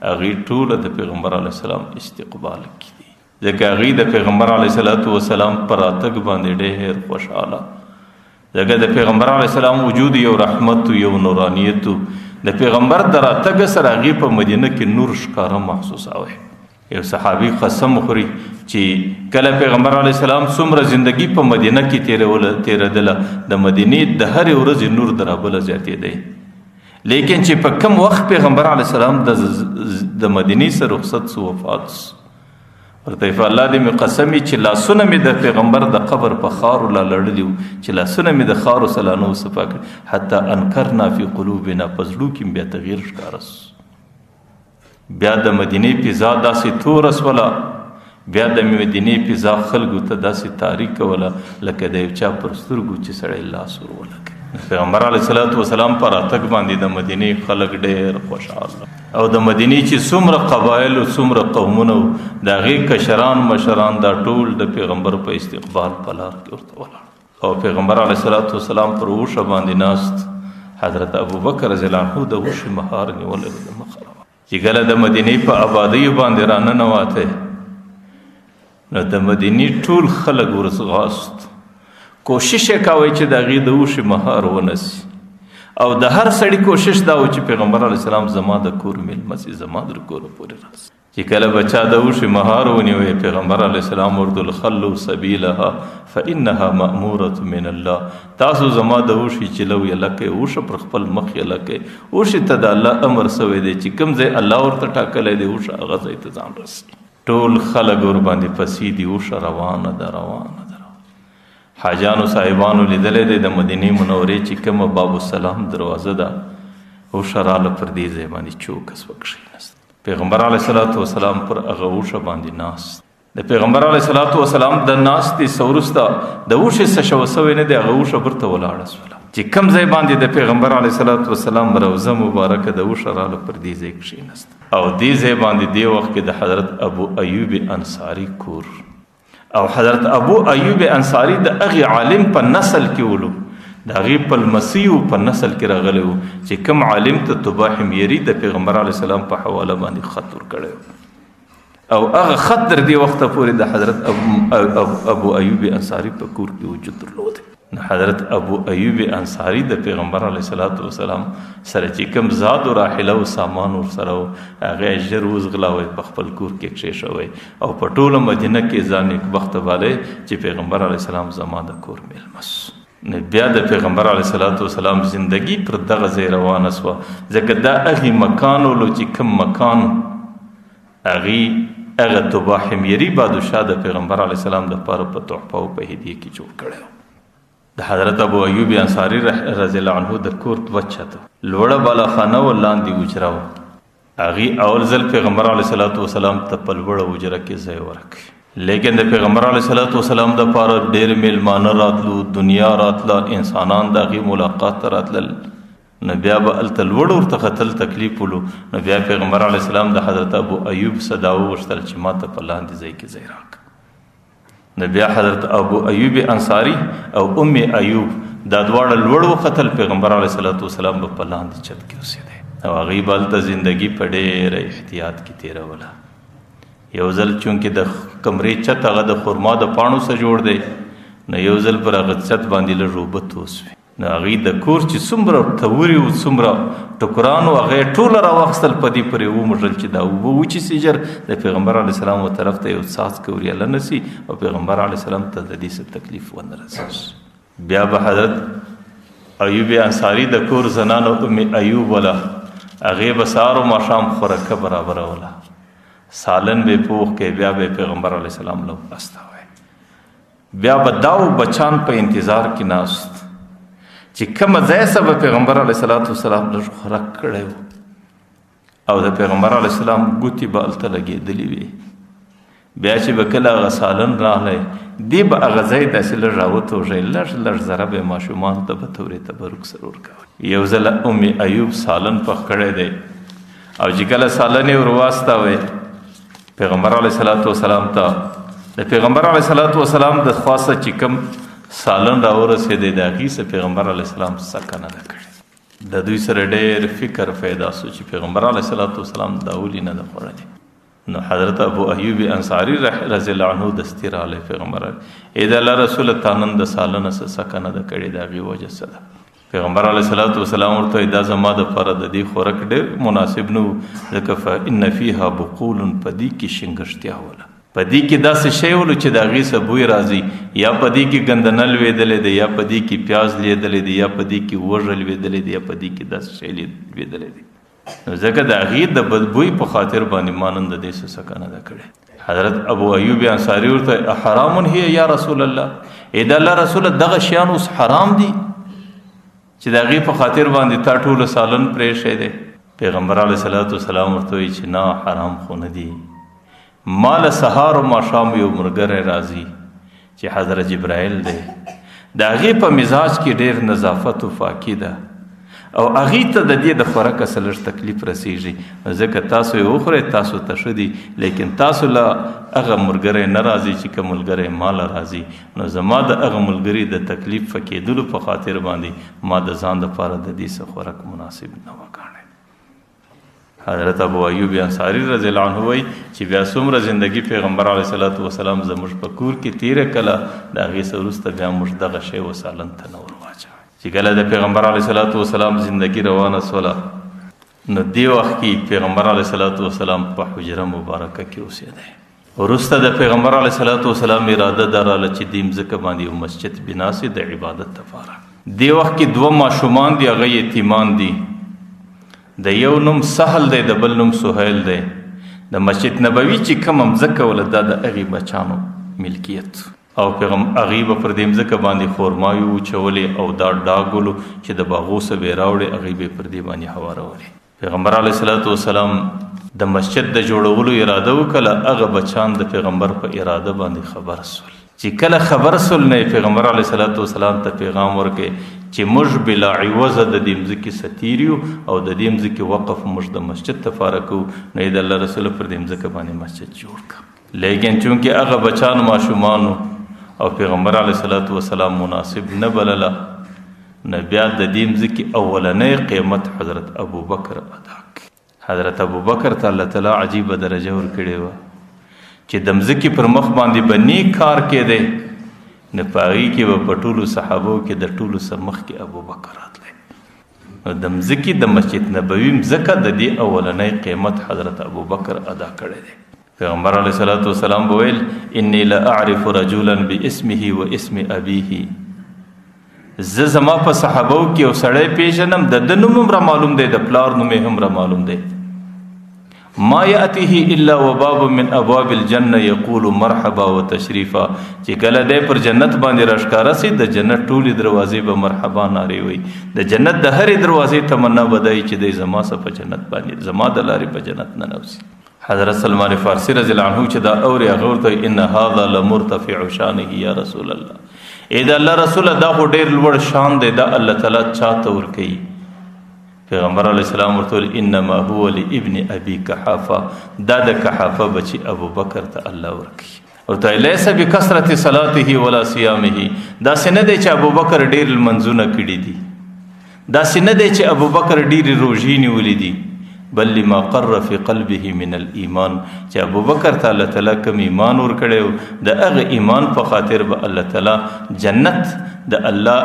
هغې ټوله د پیغمبر علیه السلام استقبال کړي، ځکه هغې د پیغمبر علیه الصلاة والسلام په راتګ باندې ډېر خوشحاله، ځکه د پیغمبر علیه السلام وجود یو رحمت یو نورانیت د پیغمبر د راتګ سره هغې په مدینه کې نور ښکاره محسوساوی. یو صحابي قسم خوري چې کله پیغمبر علیه السلام څومره زندگی په مدینه کې تېرېدله د مدینې د هرې ورځې نور د رابله زیاتېدی، لیکن چې په کم وخت پیغمبر علیه السلام د مدینې سره رخصت سو وفات سو ورته الله دې مې قسم چې لاسونه مې د پیغمبر د قبر په خارو لا لړلي وو چې لاسونه مې د خارو سره نو صفا کړي حتی انکرنا فی قلوبنا، په زړو کې بیا تغییر ښکاره سو. بیا د مدینې فضا داسې توره سوله، بیا د مدینې فضا خلکو ته داسې تاریک کوله لکه د یو چا پر سترګو چې سړی لاس ور ولګوي. پیغمبر علیه الصلاة والسلام پر راتګ باندې د مدینې خلک ډېر خوشحاله او د مدینې چې څومره قبایل او څومره قومونه د هغې کشران مشران دا ټول د پیغمبر په استقبال په لار کې ورته ولاړ او پیغمبر علیه الصلاة والسلام پر اوښه باندې ناست، حضرت ابوبکر رضی الله عنه د اوښې مهار نیولی د مخه چې کله د مدینې په آبادیو باندې راننوتی نو د مدینې ټول خلک ورځغاست، کوشش یې کوئ چې د هغې د اوښې مهار ونسي او د هر سړي کوشش دا و چې پیغمبر علیه السلام زما د کور میلمه سي، زما در کوره پورې راسي. چې کله بچا د اوښې مهار ونیوی پیغمبر علیه السلام ورته الخلوا سبیلها فانها مأموره من الله، تاسو زما د اوښې چلو یې لکئ، اوښه پر خپل مخ یې لکئ، اوښې ته د الله امر سوی دی چې کوم ځای الله ورته ټاکلی دی اوښه هغه ځای ته ځان رسي. ټول خلک ورباندې پسې دي، اوښه روانه ده. حاجانو صاحبانو لیدلی دی د مدینې منورې چې کومه باب السلام دروازه ده اوښه راله پر دې ځای باندې چوکس وکښېنست. پیغمبر علیه الصلاة والسلام پر هغه اوښه باندې ناست. د پیغمبر علیه الصلاة والسلام د ناستې څه وروسته د اوښې څه شوه سوی نه دی، هغه اوښه برته ولاړه سوله چې کوم ځای باندې د پیغمبر علیه الصلاة والسلام روضه مبارکه د اوښه راله پر دې ځای کښېنست او دې ځای باندې دې وخت کې د حضرت ابو ایوب انصاري کور او حضرت ابو ایوب انصاری د هغې عالم په نسل کې ولو د هغې پلمسي او په نسل کې راغلی و چې کوم عالم ته طباع حمیري د پیغمبر علیه السلام په حواله باندې خط ورکړی او هغه خط تر دې وخته پورې د حضرت ابو ایوب انصاري په کور کې وجود درلود. حضرت ابو ایوب انصاري د پیغمبر علیه السلام سره چې کوم زاد او راحله او سامان ورسره و هغه ژر وزغلاوی په خپل کور کې کښېښوی او په ټوله مدینه کې ځان نیکبخته بالی چې پیغمبر علیه السلام زما د کور میلمه سو. بیا د پیغمبر علیه السلام زندگی پر دغه ځای روانه سوه ځکه دا هغې مکان ولو چې کوم مکان هغه طباع حمیري بادشاه د پیغمبر علیه السلام دپاره په تحفه او په هدیه کې جوړ کړی و. د حضرت ابو ایوب انصاري رضی الله عنه د کور دوه چته لوړه بالاخانه و لاندې حجره وه. هغې اول ځل پیغمبر علیه السلام ته په لوړه حجره کې ځای ورکړي لیکن د پیغمبر علیه السلام دپاره ډېر میلمانه راتلو دنیا راتله انسانان د هغې ملاقات ته راتلل نو بیا به هلته لوړ ورته ختل تکلیف ولو نو بیا پیغمبر علیه السلام د حضرت ابو ایوب څه دا وغوښتل چې ما ته په لاندې ځای کې ځای راکړه نو بیا حضرت ابو ایوب انصاري او ام ایوب دا دواړه لوړ وختل پیغمبر علیه السلام به په لاندې چت کې اوسېدی او هغوی به هلته زندګي په ډېره احتیاط کې تېروله. یو ځل چونکې د کمرې چت هغه د خرما د پاڼو څخه جوړ دی نو یو ځل پر هغه چت باندې لږ اوبه توسوې نو هغوی د کور چې څومره تورې و څومره ټکران و هغه یې ټوله راواخیستل په دې پورې وموږل چې دا اوبه وچیسي ژر د پیغمبر علیه السلام و طرف ته یو څاڅکی وریاله نه سي او پیغمبر علیه السلام ته د دې څه تکلیف ونه رسېږي. بیا به حضرت ایوب انصاري د کور زنانو ام ایوب وله هغې به سهار و ماښام خورکه برابروله سالن به پوخ کې بیا به پیغمبر علیه السلام لو استوي بیا به داو بچان په انتظار کې ناست چې کومه ځای څه به پیغمبر علیه السلام لږ خوراک کړی و او د پیغمبر علیه السلام ګوتې به هلته لګېدلې وې بیا چې به کله هغه سالن راغلی دې به هغه ځای داسې لږ راوتوږی لږ ذره به یې ماشومانو ته به تورې تبرک سره ورکول. یو ځل ام ایوب سالن پخ کړی دی او چې کله سالن یې ور واستوی پیغمبر علیه السلام ته د پیغمبر علیه السلام د خواسته چې کوم سالن راورسېدی د هغې څه پیغمبر علیه السلام څکه نه ده کړې. د دوی سره ډېر فکر پیدا سو چې پیغمبر علیه السلام دا ولې نه ده خوړلې. نو حضرت ابو ایوب انصاري رضی الله عنه دستي راغلی پیغمبر ای د الله رسوله تا نن د سالنه څه څکه نه ده کړې د هغې وجه څه ده. پیغمبر علیه السلام ورته دا زما دپاره د دې خوراک ډېر مناسب نه و ځکه فإن فیها بقول په دې کې شینګښتیا وله په دې کې داسې شی ولو چې د هغې څه بوی راځي یا په دې کې ګندنه لوېدلی دی یا په دې کې پیاز لیدلی دی یا په دې کې وږه لوېدلی دی یا په دې کې داسې شی لوېدلی دی نو ځکه د هغې د بدبوی په خاطر باندې ما نن د دې څه څکه نه ده کړې. حضرت ابو ایوب انصاري ورته حرام هي یا رسول الله ای د الله رسوله دغه شیان اوس حرام دي چې د هغې په خاطر باندې تا ټوله سالن پرېښی دی. پیغمبر علیه السلام ورته وایي چې نه حرام خو نه دي ما له سهار و ماښام یو ملګری راځي چې حضرت جبرائیل دی د هغې په مزاج کې ډېر نظافت و پاکي ده او هغې ته د دې د خوراکه څه لږ تکلیف رسېږي ځکه تاسو یې وخورئ تاسو ته ښه دي لیکن تاسو له هغه ملګری نه راځي چې کوم ملګری ما له راځي نو زما د هغه ملګري د تکلیف په کېدلو په خاطر باندې ما د ځان دپاره د دې څه خوراک مناسب نه وګاڼی. حضرت ابو ایوب انصاري رضی الله عنه وایي چې بیا څومره زندگی پیغمبر علیه السلام زموږ په کور کې تیره کله د هغې څه وروسته بیا موږ دغه شی و سالن ته نه ور واچوی چې کله د پیغمبر علیه السلام زندگی روانه سوله نو دې وخت کې پیغمبر علیه السلام په حجره مبارکه کې اوسېدی. وروسته د پیغمبر علیه السلام اراده دراله چې دې مځکه باندې یو مسجد بنا سي د عبادت دپاره. دې وخت کې دوه ماشومان دي هغه یتیمان دي د یو نوم سهل دی د بل نوم سهیل دی. د مسجد نبوي چې کومه مځکه وله دا د هغې بچانو ملکیت او هغې به پر دې مځکه باندې خورماوې وچولې او دا ډاګ ولو چې د باغو څه به یې راوړې هغې به یې پر دې باندې هوارولې. پیغمبر علیه السلام د مسجد د جوړولو اراده وکړه هغه بچان د پیغمبر په اراده باندې خبر سول چې کله خبر سول نه پیغمبر علیه السلام ته پیغام ورکړي چې موږ بلا عوضه د دې مځکې ستیر یو او د دې مځکې وقف موږ د مسجد دپاره کوو نو یې د الله رسول پر دې مځکه باندې مسجد جوړ کړه. لیکن چونکې هغه بچانو ماشومانو او پیغمبر علیه السلام مناسب نه بلله نو بیا د دې مځکې اولنی قیمت حضرت ابوبکر ادا کړ. حضرت ابوبکر ته الله تعالی عجیبه درجه ورکړې وه چې د مځکې پر مخ باندې به نیک کار کېدی نو په هغې کې به په ټولو صحابو کې د ټولو څه مخکې ابوبکر راتلی. نو د مځکې د مسجد نبوي مځکه د دې اولنی قیمت حضرت ابوبکر ادا کړی دی. پیغمبر علیه الصلاۃ والسلام بویل انی لاعرف رجلا باسمه و اسم ابیه. زه زما په صحابو کې یو سړی پیژنم د ده نوم هم را معلوم دی د پلار نوم یې هم را معلوم دی. ما یأتیه الا وباب من ابواب الجنه یقول مرحبا وتشریفا. چې کله دی پر جنت باندې راښکاره سي د جنت ټولې دروازې به مرحبا نارې وي. د جنت د هرې دروازې تمنا به دی چې دی زما سه په جنت باندې زما د لارې په جنت ننوځي. حضرت سلمان فارسی رضی الله عنه چې دا اوري هغه ورته ان هذا لمرتفع شانه یا رسول الله. اې د الله رسوله دا خو ډېر لوړ شان دی دا الله تعالی چاته ورکوي. پیغمبر علیه السلام ورته ویل انما هو لابن ابي قحافه. دا د قحافه بچي ابوبکر ته الله ورکوي. ورته ویل لیس بکثرت صلاته ولا صيامه. داسې نه دی چې ابوبکر ډېر لمنځونه کړي دي. داسې نه دی چې ابوبکر ډېرې روژې نیولې دي. بل لما قر فی قلبه من الایمان. چې ابوبکر ته الله تعالی کوم ایمان ورکړی د هغه ایمان په خاطر به الله تعالی جنت د الله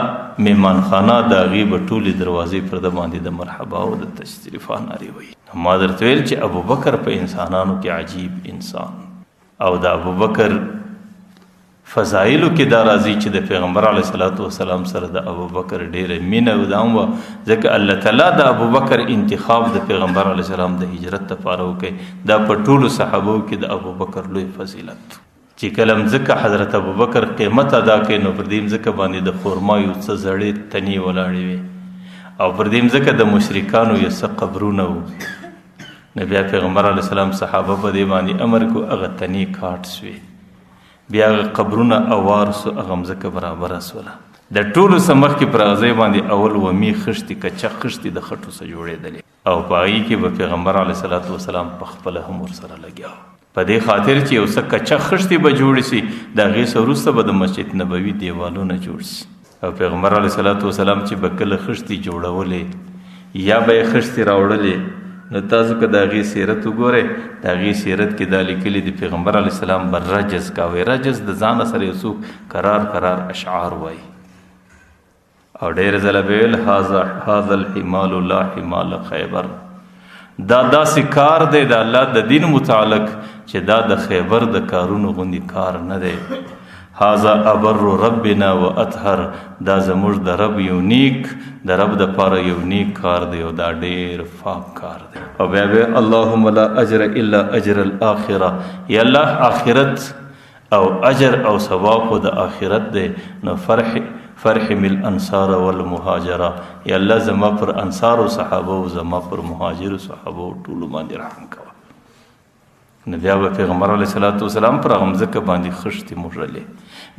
میمان خانه د هغې به ټولې دروازې پر ده باندې د مرحبا او د تشریفا نارې وایي. ما درته ویل چې ابوبکر په انسانانو کې عجیب انسان او د ابوبکر فضایلو کې دا راځي چې د پیغمبر علیه الصلاۃ والسلام سره د ابوبکر ډېره مینه او دا هم وه ځکه الله تعالی د ابوبکر انتخاب د پیغمبر علیه السلام د هجرت دپاره وکړي. دا په ټولو صحابو کې د ابوبکر لوی فضیلت چې کله مځکه حضرت ابوبکر قیمت ادا کړي نو پر دې مځکه باندې د خرما یو څه زړې تنې ولاړې وې او پر دې مځکه د مشرکانو یو څه قبرونه وو. نو بیا پیغمبر علیه السلام صحابه په دې باندې امر کو هغه تنې کاټ سوې بیا قبرونه اوار سو هغه مځکه برابره سوله. د ټولو څه مخکې پر هغه ځای باندې اول ومي خښتې کچه خښتې د خټو څخه جوړېدلې او په هغې کې به پیغمبر علیه الصلاۃ والسلام پخپله هم ورسره لګیا و په دې خاطر چې یو څه کچه خښتې به جوړې سي د هغې څه وروسته به د مسجد نبوي دیوالونه جوړ سي. او پیغمبر علیه الصلاۃ والسلام چې به کله خښتې جوړولې یا به یې خښتې راوړلې نو تاسو که د هغې سیرت وګورئ د هغې سیرت کې دا لیکلي د پیغمبر علیه السلام به رجز کاوه. رجز د ځانه سره یو څوک قرار اشعار وایي او ډېر ځله به ویل هذا الحمال لا حمال خیبر. دا داسې کار دی د الله د دین متعلق چې دا د خیبر د کارونو غوندې کار نه دی. هذا ابر ربنا و اطهر. دا زموږ د رب یو نیک د رب د پاره یو نیک کار دی او دا ډېر پاک کار دی. او بیا به اللهم لا اجر الا اجر الاخره. یا الله آخرت او اجر او ثواب خو د آخرت دی نو فرحم الانصار والمهاجره. یا الله زما پر انصار او صحابه او زما پر مهاجر او صحابه ټولو باندې رحم کوه. نو بیا به پیغمبر علیه الصلاۃ والسلام پر هغه مځکه باندې خښتې موږلې.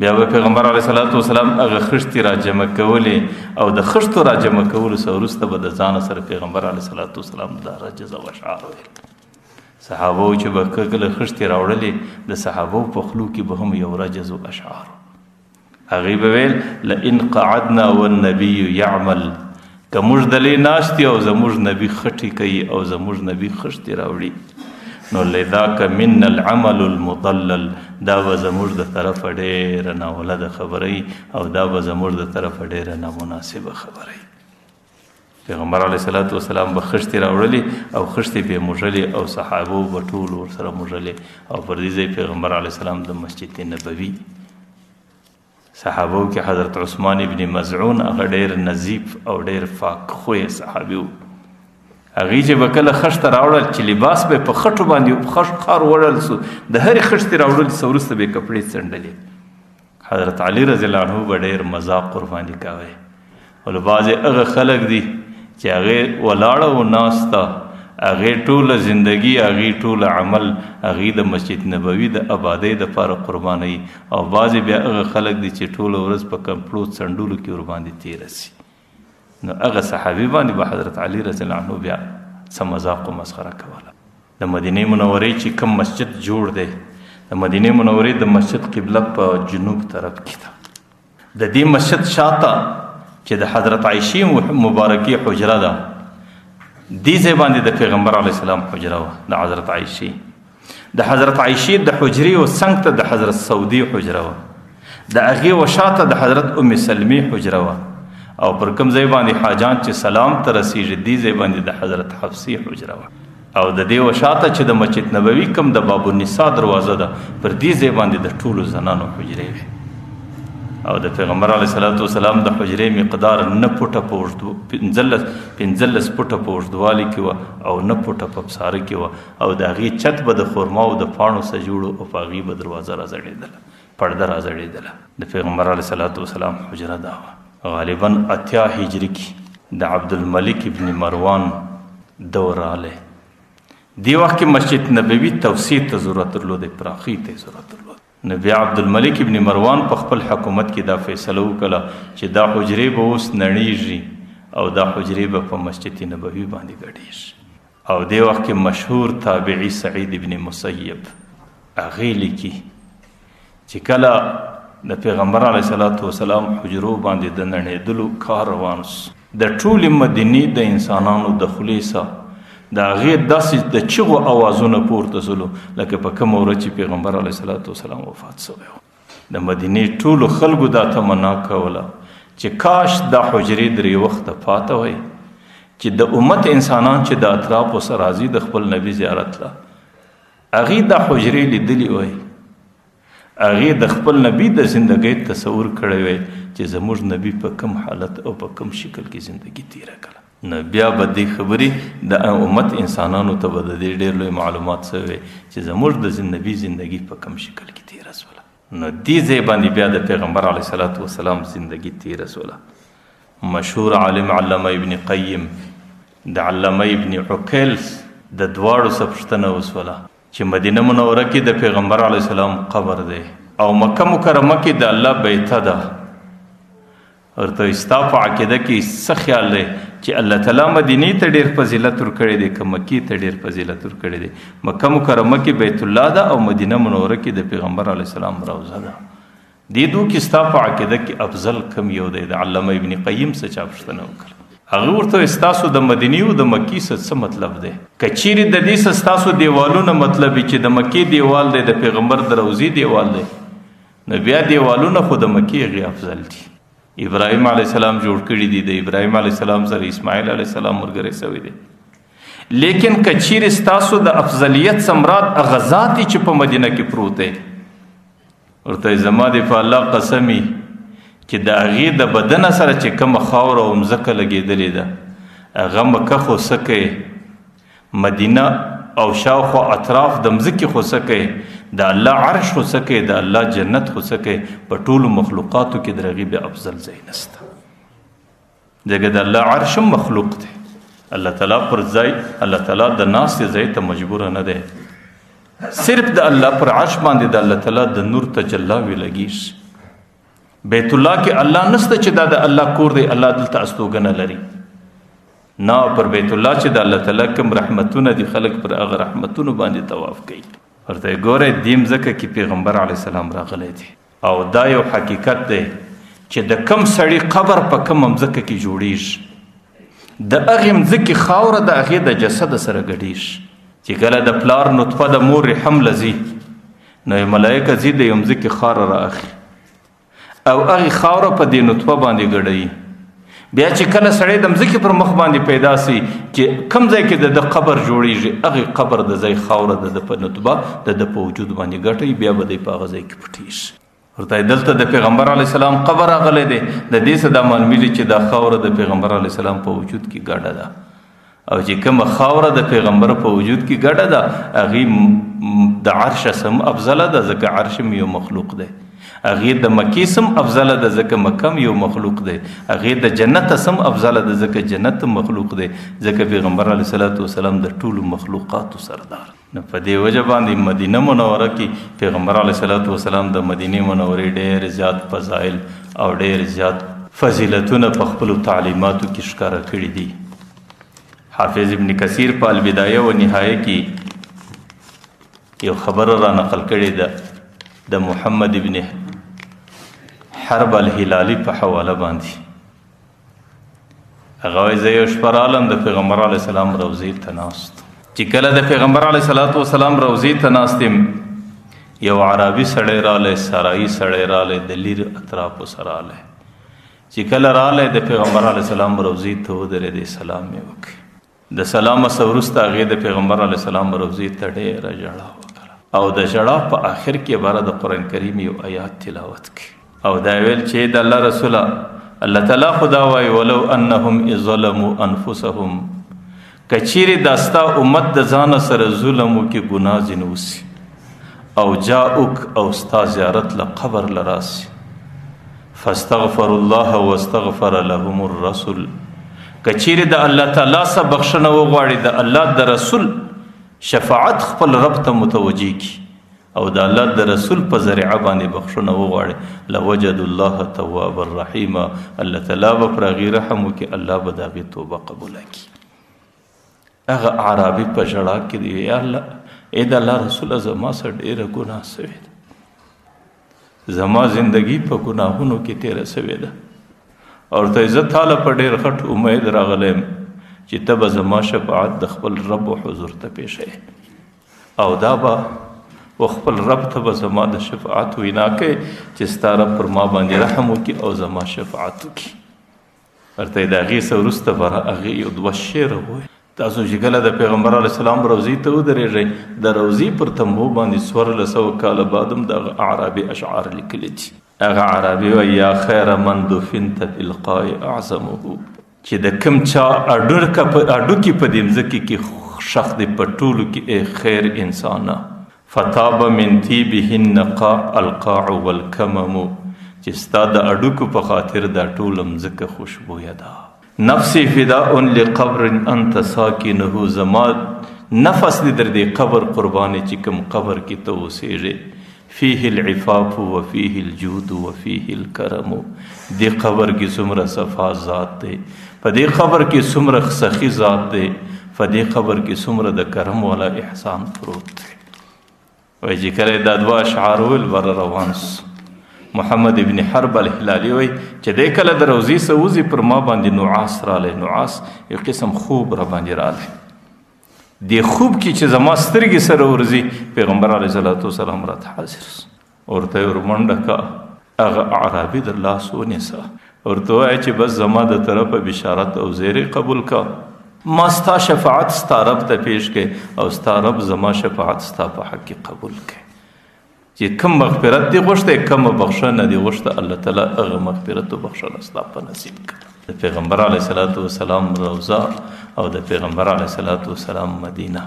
بیا به پیغمبر علیه الصلاۃ والسلام هغه خښتې را جمع کولې او د خښتو را جمع کولو څخه وروسته به د ځانه سره پیغمبر علیه الصلاۃ والسلام دا رجز او اشعار ویل. صحابو چې به کله خښتې راوړلې د صحابو په خولو کې به هم یو رجز او اشعار هغې به ویل لئن قعدنا والنبي يعمل. که موږ دلې ناست یو زموږ نبي خټې کوي او زموږ نبي خښتې راوړي نو لذاک منا العمل المضلل. دا به زموږ د طرفه ډېره ناولده خبرئ او دا به زموږ د طرفه ډېره نامناسبه خبرئ. پیغمبر علیه الصلاۃ والسلام به خښتې راوړلې او خښتې به یې موږلې او صحابو به ټول ورسره موږلې او پر دې ځای پیغمبر علیه السلام د مسجد نبوي صحابو کې حضرت عثمان ابن مزعون هغه ډېر نظیف او ډېر پاک خویه صحابي و. هغې چې به کله خښته راوړل چې لباس به په خټو باندې خښ خار وړل سو د هرې خښتې راوړل څه وروسته به یې کپړې څنډلې. حضرت علي رضی الله عنه به ډېر مذاق قرباني کوی ولې بعضې هغه خلک دي چې هغې ولاړه و ناسته هغې ټوله زندګي هغې ټوله عمل هغې د مسجد نبوي د آبادۍ دپاره قربانوي او بعضې بیا هغه خلک دي چې ټوله ورځ په کمپړو څنډلو کې ورباندې تېره سي. نو هغه صحابي باندې به حضرت علي رضی الله عنه بیا څه مذاق و مسخره کوله. د مدینې منورې چې کوم مسجد جوړ دی د مدینې منورې د مسجد قبله په جنوب طرف کې ده. د دې مسجد شاته چې د حضرت عائشې مبارکي حجره ده، دې ځای باندې د پیغمبر علیه السلام حجره وه د حضرت عائشې. د حضرت عائشې د حجرې و څنګ ته د حضرت سعودي حجره وه، د هغې و شاته د حضرت ام سلمې حجره وه، او پر کوم ځای باندې حاجان چې سلام ته رسیږي دې ځای باندې د حضرت حفصې حجره وه، او د دې و شاته چې د مسجد نبوي کوم د باب النساء دروازه ده پر دې ځای باندې د ټولو زنانو حجرې وې. او د پیغمبر علیه الصلاۃ والسلام د حجرې مقدار 9 فوټه په 15 فوټه په اوږدوالي کې وه او 9 فوټه په بساره کې وه، او د هغې چت به د خرماو د پاڼو څخه جوړ او په هغې به دروازه راځړېدله، پرده راځړېدله. د پیغمبر علیه الصلاۃ والسلام حجره دا وه. غالبا 80 هجري کې د عبدالملک ابن مروان دور راغلی. دې وخت کې مسجد نبوي توسعې ته ضرورت درلود، پراخي ته ضرورت درلود. نو بیا عبدالملک ابن مروان په خپل حکومت کې دا فیصله وکړه چې دا حجرې به اوس نړیږي او دا حجرې به په مسجد نبوي باندې ګډېږي. او دې وخت کې مشهور تابعي سعید ابن مسیب هغې لیکي چې کله د پیغمبر علیه الصلاۃ والسلام حجرو باندې د نړېدلو کار روان سو، د ټولې مدینې د انسانانو د خولې څخه د هغې داسې د چغو اوازونه پورته سولو لکه په کومه ورځ چې پیغمبر علیه الصلاۃ والسلام وفات شوی و. د مدینې ټولو خلکو دا تمنا کوله چې کاش دا حجرې درې وخته پاته وای چې د امت انسانان چې د اطرافو سره راځي د خپل نبي زیارت له هغې دا حجرې لیدلي وای، هغې د خپل نبي د زندګۍ تصور کړی وای چې زموږ نبي په کوم حالت او په کوم شکل کې زندگی تیره کړه. نو بیا به دې خبرې د امت انسانانو ته به د دې ډېر لوی معلومات شوی چې زموږ د نبي زندگی په کوم شکل کې تیره شوله. نو دې ځای باندې بیا د پیغمبر علیه الصلاۃ والسلام زندگی تیره شوله. مشهور عالم علامه ابن قیم د علامه ابن عقیل د دواړو څخه پوښتنه وشوله چې مدینه منوره کې د پیغمبر علیه السلام قبر دی او مکه مکرمه کې د الله بیته ده، ورته ستا په عقیده کې څه خیال دی چې الله تعالی مدینې ته ډېر فضیلت ورکړی دی که مکې ته ډېر فضیلت ورکړی دی؟ مکه مکرمه کې بیت الله ده او مدینه منوره کې د پیغمبر علیه السلام روضه ده. دې دوه کې ستا په عقیده کې افضل کم یو دی؟ د علامه ابن قیم څه چا پوښتنه وکړه. هغه ورته ستاسو د مدینې او د مکې څه مطلب دی؟ که چیرې د دې ستاسو دیوالونه مطلب چې د مکې دیوال دی د پیغمبر د روضې دیوال دی، نو بیا دیوالونه خو د مکې هغې افضل دي. ابراهیم علیه السلام جوړ کړي دي، د ابراهیم علیه السلام سره اسماعیل علیه السلام ملګری شوی دی. لیکن که چیرې ستاسو د افضلیت څه مراد هغه ذات دی چې په مدینه کې پروت دی، ورته زما دې په الله قسمي چې د هغې د بدنه سره چې کومه خاوره او مځکه لګېدلې ده هغه مکه خو څه کوي، مدینه او شاوخوا اطراف د مځکې خو څه کوي، د الله عرش خو څه کوي، د الله جنت خو څه کوي، په ټولو مخلوقاتو کې د هغې بیا افضل ځای نشته. ځکه د الله عرش هم مخلوق دی، الله تعالی پر ځای الله تعالی د ناستې ځای ته مجبوره نه دی، صرف د الله پر عرش باندې د الله تعالی د نور تجلاوې لګېږي. بیت الله کې الله نشته چې دا د الله کور دی، الله دلته استوګنه لري نه. پر بیت الله چې د الله تعالی کوم رحمتونه دي خلک پر هغه رحمتونو باندې طواف کوي. ورته ګوره دې مځکه کې پیغمبر علیه السلام راغلی دی او دا یو حقیقت دی چې د کم سړي قبر په کومه مځکه کې جوړیږي، د هغې مځکې خاوره د هغې د جسد سره ګډیږي. چې کله د پلار نطفه د مور رحم لځي نو ملایکه ځي د یو مځکې خاوره رااخلي او هغې خاوره په دې نطفه باندې ګډوي. بیا چې کله سړی د مځکې پر مخ باندې پیدا سي چې کوم ځای کې د قبر جوړیږي هغې قبر د ځای خاوره د په نطفه د په وجود باندې ګټوي، بیا به دی په هغه ځای کې پټېږي. ورته دلته د پیغمبر علیه السلام قبر راغلی دی، د دې څه دا معلومیږي چې دا خاوره د پیغمبر علیه السلام په وجود کې ګډه ده، او چې کومه خاوره د پیغمبر په وجود کې ګډه ده هغې د عرش سم افضله ده ځکه عرش هم یو مخلوق دی، هغې د مکې سم افضله ده ځکه مکه هم یو مخلوق دی، هغې د جنت سم افضله ده ځکه جنت هم مخلوق دی، ځکه پیغمبر علیه الصلاۃ والسلام د ټولو مخلوقاتو سردار. نو په دې وجه باندې مدینه منوره کې پیغمبر علیه الصلاۃ والسلام د مدینې منورې ډېر زیات فضایل او ډېر زیات فضیلتونه په خپلو تعلیماتو کې ښکاره کړي دي. حافظ ابن کثیر په البدایه و نهایه کې یو خبره را نقل کړې ده د محمد ابن حرب الهلالی په حواله باندې. هغه وایي زه یو شپه رالم د پیغمبر علیه السلام روضې ته ناست چې کله د پیغمبر علیه السلام روضې ته ناست یم یو عربي سړی رالی سرایي سړی رالی د لیر اطرافو سره رالی چې کله رالی د پیغمبر علیه السلام روضې ته ودرېدی سلام یې وکړي د سلامه څه وروسته هغې د پیغمبر علیه السلام روضې ته ډېره ژړا وکړه او د ژړا په آخر کې باره د قرآن کریم یو آیات تلاوت کړي او دا ویل چې د الله رسوله الله تعالی خدا وایي ولو انهم اذ ظلموا انفسهم که چیرې دا ستا امت د ځانه سره ظلم وکړي ګناه ځینې وسي او جاؤک او ستا زیارت لقبر لراسي فاستغفر الله واستغفر لهم الرسول کچیر د الله تعالی سره بخښنه وغواړي د الله د رسول شفاعت خپل رب ته متوجي کی او د الله د رسول په ذریعه باندې بخښنه وغواړي لوجد الله توابا رحیما الله تعالی به پر هغې رحم وکړي الله به د هغې توبه قبوله کړي هغه اعرابي په ژړا کې دی یا الله ای د الله رسوله زما سره ډېره ګناه سوې ده زما زندگی په ګناهونو کې تېره سوې ده او ورته زه تاله په ډېر غټ امید راغلی یم چې ته به زما شفاعت د خپل رب و حضور ته پیښوې او دا به و خپل رب ته به زما د شفاعت وینا کوي چې ستا رب پر ما باندې رحم وکړي او زما شفاعت وکړي ورته د هغې څه وروسته به هغې یو دوه شعره وویل تاسو چې کله د پیغمبر علیه السلام روضې ته ودرېږئ د روضې پر تمبو باندې 1400 کاله بعد هم دغه اعرابي اشعار لیکلي دي هغه اعرابي وایي یا خیر من دفنت فی القاع اعظمه چې د کوم چا اډوکي په دې مځکې کې شخ دی په ټولو کې ای خیر انسانه فتاب من طیبه النقاع القاع والکمم چې ستا د اډوکو په خاطر دا ټوله مځکه خوشبویه ده نفسی فداء لقبر انت ساکنه زما نفس دې در دې قبر قرباني چې کوم قبر کې ته اوسېږې فيه العفاف وفيه الجود وفيه الكرم دې قبر کې څومره صفا ذات دی په دې قبر کې څومره سخي ذات دی په دې قبر کې څومره د کرم والا احسان پروت دی وایي چې کله دا دوه اشعار ویل بره روان سو محمد ابن حرب الهلالي وایي چې دی کله د روضې څه وځي پر ما باندې نعاس رالی نعاس یو قسم خوب را باندې رالی دې خوب کې چې زما سترګې سره ورځي پیغمبر علیه الصلاة والسلام راته حاضر ورته یې ورمنډه کړه هغه اعرابي در لاس ونیسه ورته وایي چې بس زما د طرفه بشارت او زیری قبول کړه ما ستا شفاعت ستا رب ته پیش کړي او ستا رب زما شفاعت ستا په حق کې قبول کړي چې کوم مغفرت دی غوښته کوم بخښنه دی غوښته الله تعالی هغه مغفرت او بخښنه ستا په نصیب کړي د پیغمبر علیه الصلاة والسلام روضه او د پیغمبر علیه الصلاة والسلام مدینه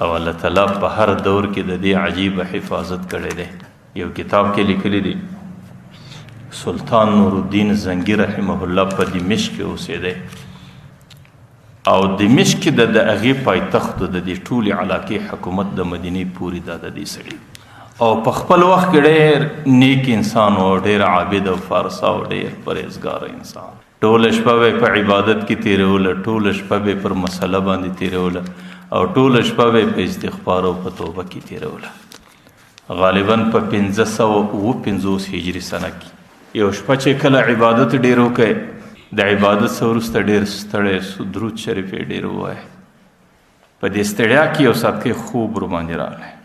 او الله تعالی په هر دور کې د دې عجیب حفاظت کړی دی یو کتاب کې لیکلی دی سلطان نور الدین زنگی رحمه الله په دمشق کې اوسېدی او دمشق کې د هغې پایتخت د دې ټولې علاقې حکومت د مدینې پورې دا د دې سړي او په خپل وخت کې ډېر نیک انسان او ډېر عابد او فارسه او ډېر پرهیزګاره انسان ټوله شپه به په عبادت کې تېروله ټوله شپه به پر مسله باندې تېروله او ټوله شپه به په استغفار او په توبه کې تېروله غالبا په 1550 هجري سنه کې یو شپه چې کله عبادت ډېر وکړي د عبادت څخه وروسته ډېر ستړی درود شریف یې ډېر ووایه په دې ستړیا کې یو ساعت کې خوب ورباندې راغلی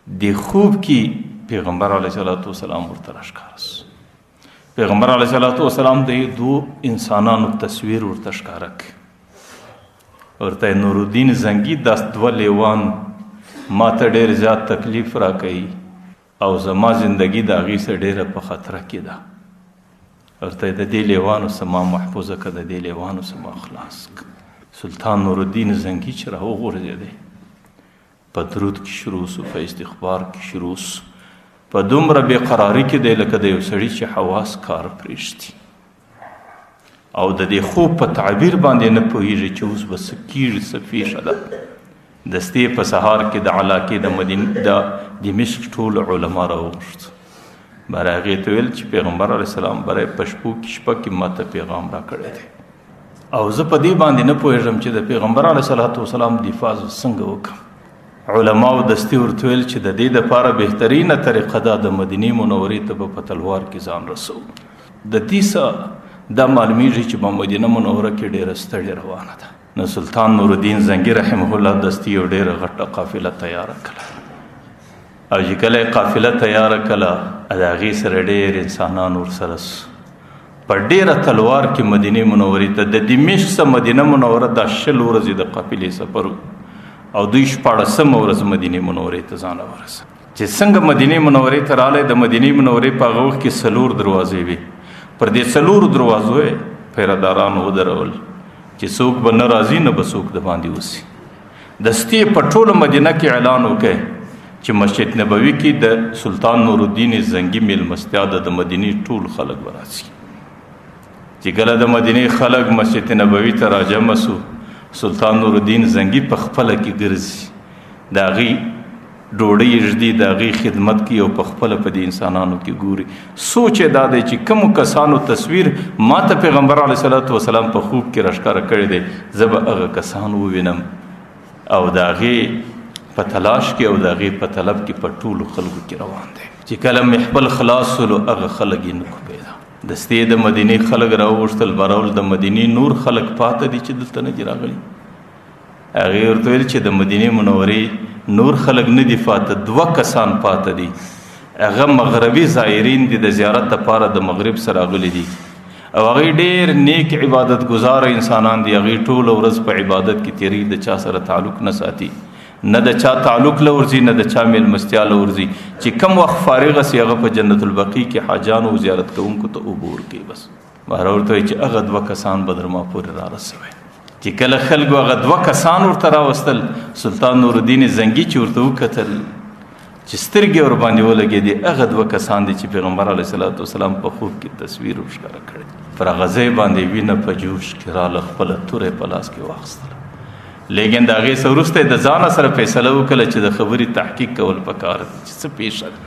د خوب کې پیغمبر علیه الصلاة والسلام ورته راښکاره سو پیغمبر علیه الصلاة والسلام د دو انسانانو تصویر ورته ښکاره کړي ورته نور الدین زنگی دا دوه لیوان ما ته ډېر زیات تکلیف را کوي او زما زندگی د هغې څه ډېره په خطره کې ده ورته د دې لیوانو څه ما محفوظه کړه د دې لیوانو څه ما خلاص کړه سلطان نور الدین زنگی چې راوغورځېدی په درود کې شروع سو په استغفار کې شروع سو په دومره بېقراري کې دی لکه د یو سړي چې حواس کار پرېږدي او د دې خوب په تعبیر باندې نه پوهېږي چې اوس به څه کېږي څه پېښه ده دستې په سهار کې د علاقې د دمشق ټول علما راوغوښت بر هغې ته ویل چې پیغمبر علیه السلام برای په شپه کې ما ته پیغام را کړی دی او زه په دې باندې نه پوهېږم چې د پیغمبر علیه الصلاة والسلام دفاع څنګه وکړم علماو دستي ورته ویل چې د دې دپاره بهترینه طریقه ده د مدینې منورې ته به په تلوار کې ځان رسو د دې څه دا معلومیږي چې په مدینه منوره کې ډېره ستړې روانه ده. نو سلطان نور الدین زنګي رحمه الله دستي یو ډېره غټه قافله تیاره کړه، او چې کله قافله تیاره کړه د هغې سره ډېر انسانان ورسره په ډېره تلوار کې مدینې منورې ته د دمشق څخه مدینه منوره دا 20 ورځې د قافلې سفر او دوی 14مه ورځ مدینې منورې ته ځان ورسه. چې څنګه مدینې منورې ته راغلی، د مدینې منورې په هغه وخت کې 4 دروازې وي. پر دې 4 دروازو یې پیرداران ودرول چې څوک به نه راځي نه به څوک د باندې اوسي. دستي په ټوله مدینه کې اعلان وکړ چې مسجد نبوي کې د سلطان نور الدین زنګي میلمستیا د مدینې ټول خلک به راشي. چې کله د مدینې خلک مسجد نبوي ته راجمع سو، سلطان نور الدین زنګي په خپله کې ګرځي، د هغې ډوډۍ ږدي، د هغې خدمت کوي او په خپله په دې انسانانو کې ګوري. سوچ یې دا دی چې کومو کسانو تصویر ما ته پیغمبر علیه صلات وسلام په خوب کې راښکاره کړی دی، زه به هغه کسان ووینم او د هغې په تلاش کې او د هغې په طلب کې په ټولو خلکو کې روان دی. چې کله محفل خلاص سولو هغه خلک یې نه کوپېده. دستې د مدینې خلک راوغوښتل، برول د مدینې نور خلک پاته دي چې دلته نه دي راغلي. هغې ورته ویل چې د مدینې منورې نور خلک نه دي پاته، 2 کسان پاته دي. هغه مغربي زائرین دي، د زیارت لپاره د مغرب سره راغلي دي او هغې ډېر نیک عبادت ګزاره انسانان دي. هغې ټوله ورځ په عبادت کې تېري، د چا سره تعلق نه ساتي، نه د چا تعلق له ورځي نه د چا میلمستیا له ورځي. چې کم وخت فارغه سي هغه په جنت البقیع کې حاجانو او زیارت کوونکو ته اوبه ورکوي. بس بهر ورته وایي چې هغه 2 کسان به در ما پورې رارسوي. چې کله خلکو هغه 2 کسان ورته راوستل، سلطان نور الدین زنګي چې ورته وکتل چې سترګې ور باندې ولګېدې، هغه 2 کسان دي چې پیغمبر علیه صلات وسلام په خوب کې تصویر ورښکاره کړی. پر هغه ځای باندې وینه په جوش کې راله، خپله توره په لاس کې واخیستله. لیکن د هغې څه وروسته د ځانه سره فیصله وکړه چې د خبرې تحقیق کول پکار دي چې څه پېښه ده.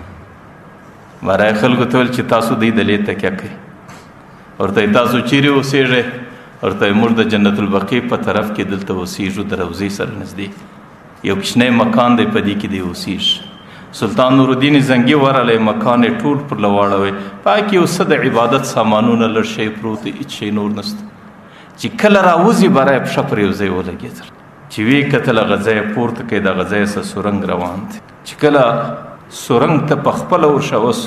مارای خلکو ته ویل چې تاسو دوی دلې تکیه کوئ، ورته تاسو چیرې اوسېږئ؟ ورته موږ د جنت البقیع په طرف کې دلته اوسېږو، د روضې سره نږدې یو کوچنی مکان دی، په دې کې دی اوسېږي. سلطان نور الدین زنګي ورغلی، مکان یې ټول پر لواړوی، په هغې کې یو څه د عبادت سامانونه لږ شی پروت دی، هېڅ شی نور نشته. چې کله راوځي بری یې پښه پر یو ځای ولګېدل، چې ویې کتل هغه ځای پورته کوي، د هغه ځای څه سرنګ روان دی. چې کله سرنګ ته په خپله ورشوس،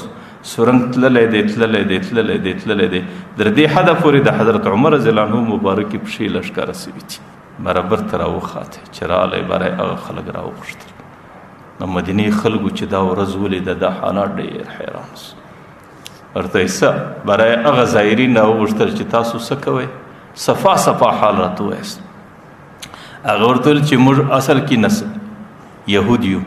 سرنګ تللی دی تللی دی تللی دی تللی دی، در دې حده پورې د حضرت عمر رضی الله عنه مبارکې پښې لښکاره سوي دي. برابر ته راوخاتی چې راغلی بری هغه خلک راوغوښتل. نو مدینې خلکو چې دا ورځ ولیده دا حالات ډېر حیران سو. ورته یې څه بری هغه زایرین راوغوښتل چې تاسو څه کوئ؟ صفا صفا حال راته ووایاست. هغه ورته ویل چې موږ اصل کې یهود یو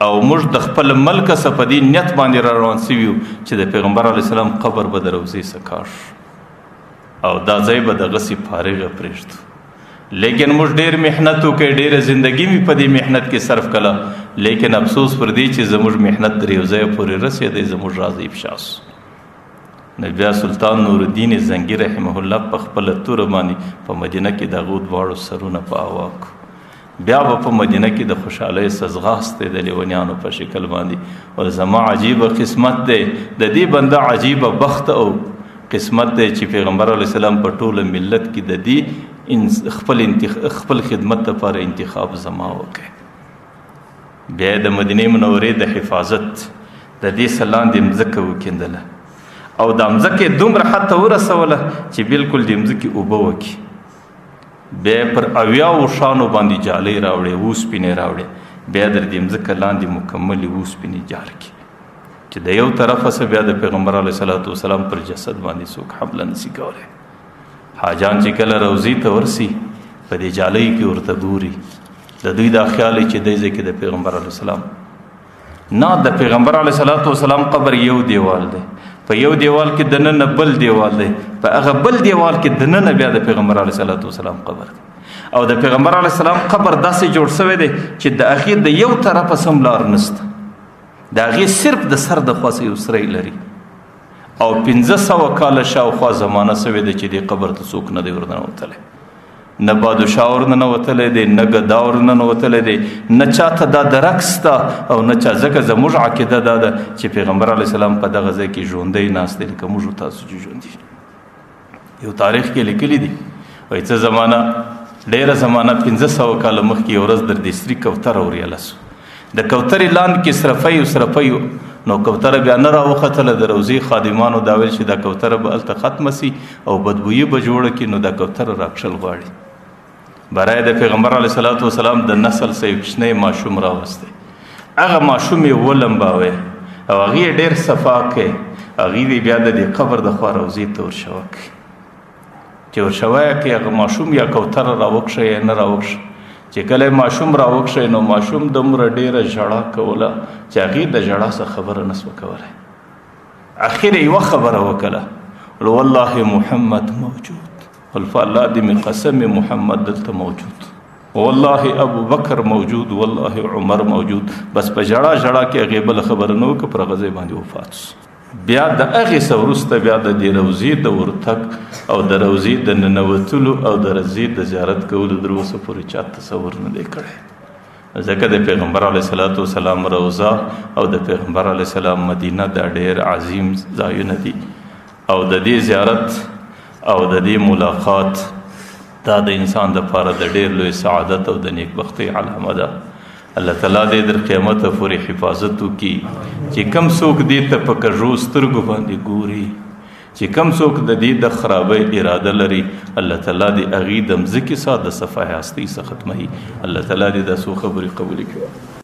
او موږ د خپل ملک څخه په دې نیت باندې را روان سوي یو چې د پیغمبر علیه السلام قبر به د روضې څخه کاږ او دا ځای به دغسې فارغه پرېږدو. لیکن موږ ډېر محنت وکړی، ډېره زندګي مې په دې محنت کې صرف کړه، لیکن افسوس پر دې چې زموږ محنت تر یو ځایه پورې رسېدی، زموږ راز افشا سو. نو بیا سلطان نور الدین زنګي رحمه الله په خپله توره باندې په مدینه کې د هغو 2 سرونه په هوا کړو. بیا به په مدینه کې د خوشحالۍ ځغاستې د لیونیانو په شکل باندې. او زما عجیبه قسمت دی، د دې بنده عجیبه بخت او قسمت دی چې پیغمبر علیه السلام په ټوله ملت کې د دې خپل خدمت لپاره انتخاب زما وکړي. بیا د مدینې منورې د حفاظت د دې څه لاندې مځکه وکیندله او دا مځکې دومره حد ته ورسوله چې بالکل د مځکې اوبه وکړي. بیا پر 80 شانو باندې جالۍ راوړې، اوسپنې راوړې، بیا در دې مځکه لاندې مکملې اوسپنې جال کړي چې د یو طرفه څه بیا د پیغمبر علیه صلات وسلام پر جسد باندې څوک حمله نشي کولی. حاجان چې کله روضې ته ورسي په دې جالۍ کې ورته ګوري، د دوی دا خیال چې دی ځای کې د پیغمبر علیه السلام نه، د پیغمبر علیه صلات وسلام قبر یو دیوال دی، په یو دیوال کې دننه بل دیوال دی، په هغه بل دیوال کې دننه بیا د پیغمبر علیه صلات وسلام قبر دی. او د پیغمبر علیه السلام قبر داسې جوړ شوی دی چې د هغې د یو طرفه سم لار نشته، د هغې صرف د سر د خوا یو سری لري. او 1500 کاله شاوخوا زمانه شوې ده چې دې قبر ته څوک نه دی ورننوتلی، نه بادشاه ورننوتلی دی، نه ګدا ورننوتلی دی، نه چاته دا درک شته او نه چا. ځکه زموږ عقیده دا ده چې پیغمبر علیه السلام په دغه ځای کې ژوندی ناست دی لکه موږ تاسو چې ژوندي. یو تاریخ کې لیکلی دي وایي څه زمانہ ډېره زمانہ 1500 کاله مخکې یو ورځ در دیسري کوتره وریاله سو د کوترې لاندې کې صرفۍ نو کوتره بیا نه راوختله د روضې خادمانو دا ویل چې دا کوتره به هلته ختمه سي او بدبویي به جوړه کړي نو دا کوتره راکشل غواړي برای د پیغمبر علیه صلات وسلام د نسل سه یو کوچنی ماشوم راوستی هغه ماشوم یې ولمباوی او هغې یې ډېر صفا کړی هغې دې بیا د دې قبر د خوا روضې ته ورشوه کړي چې ورشوی کړي هغه ماشوم یا کوتره راوکشه یا نه راوکشه چې کله ماشوم راوکشه نو ماشوم دومره ډېره ژړا کوله چې هغې د ژړا څه خبره نه سوه کولی اخر یوه خبره وکړه والله محمد موجود والله دې مې قسم محمد دلته موجود والله ابو بکر موجود والله عمر موجود بس په ژړا ژړا کې هغې بله خبره نه وکړه پر هغه ځای باندې وفات سو بیا د هغې څه وروسته بیا د دې روضې د ورتګ او د روضې د ننوتلو او د روضې د زیارت کولو در اوسه پورې چا تصور نه دی کړی ځکه د پیغمبر علیه صلات وسلام روضه او د پیغمبر علیه السلام مدینه دا ډېر عظیم ځایونه دي او د دې زیارت او د دې ملاقات دا د انسان دپاره د ډېر لوی سعادت او د نیکبختۍ علامه ده الله تعالی دې در قیامت پورې حفاظت وکړي چې کم څوک دې ته په کږو سترګو باندې ګوري چې کم څوک د دې د خرابۍ اراده لري الله تعالی دې هغې د مځکې ساه د صفا هستۍ څخه ختموي الله تعالی دې دا څو خبرې قبولې کړي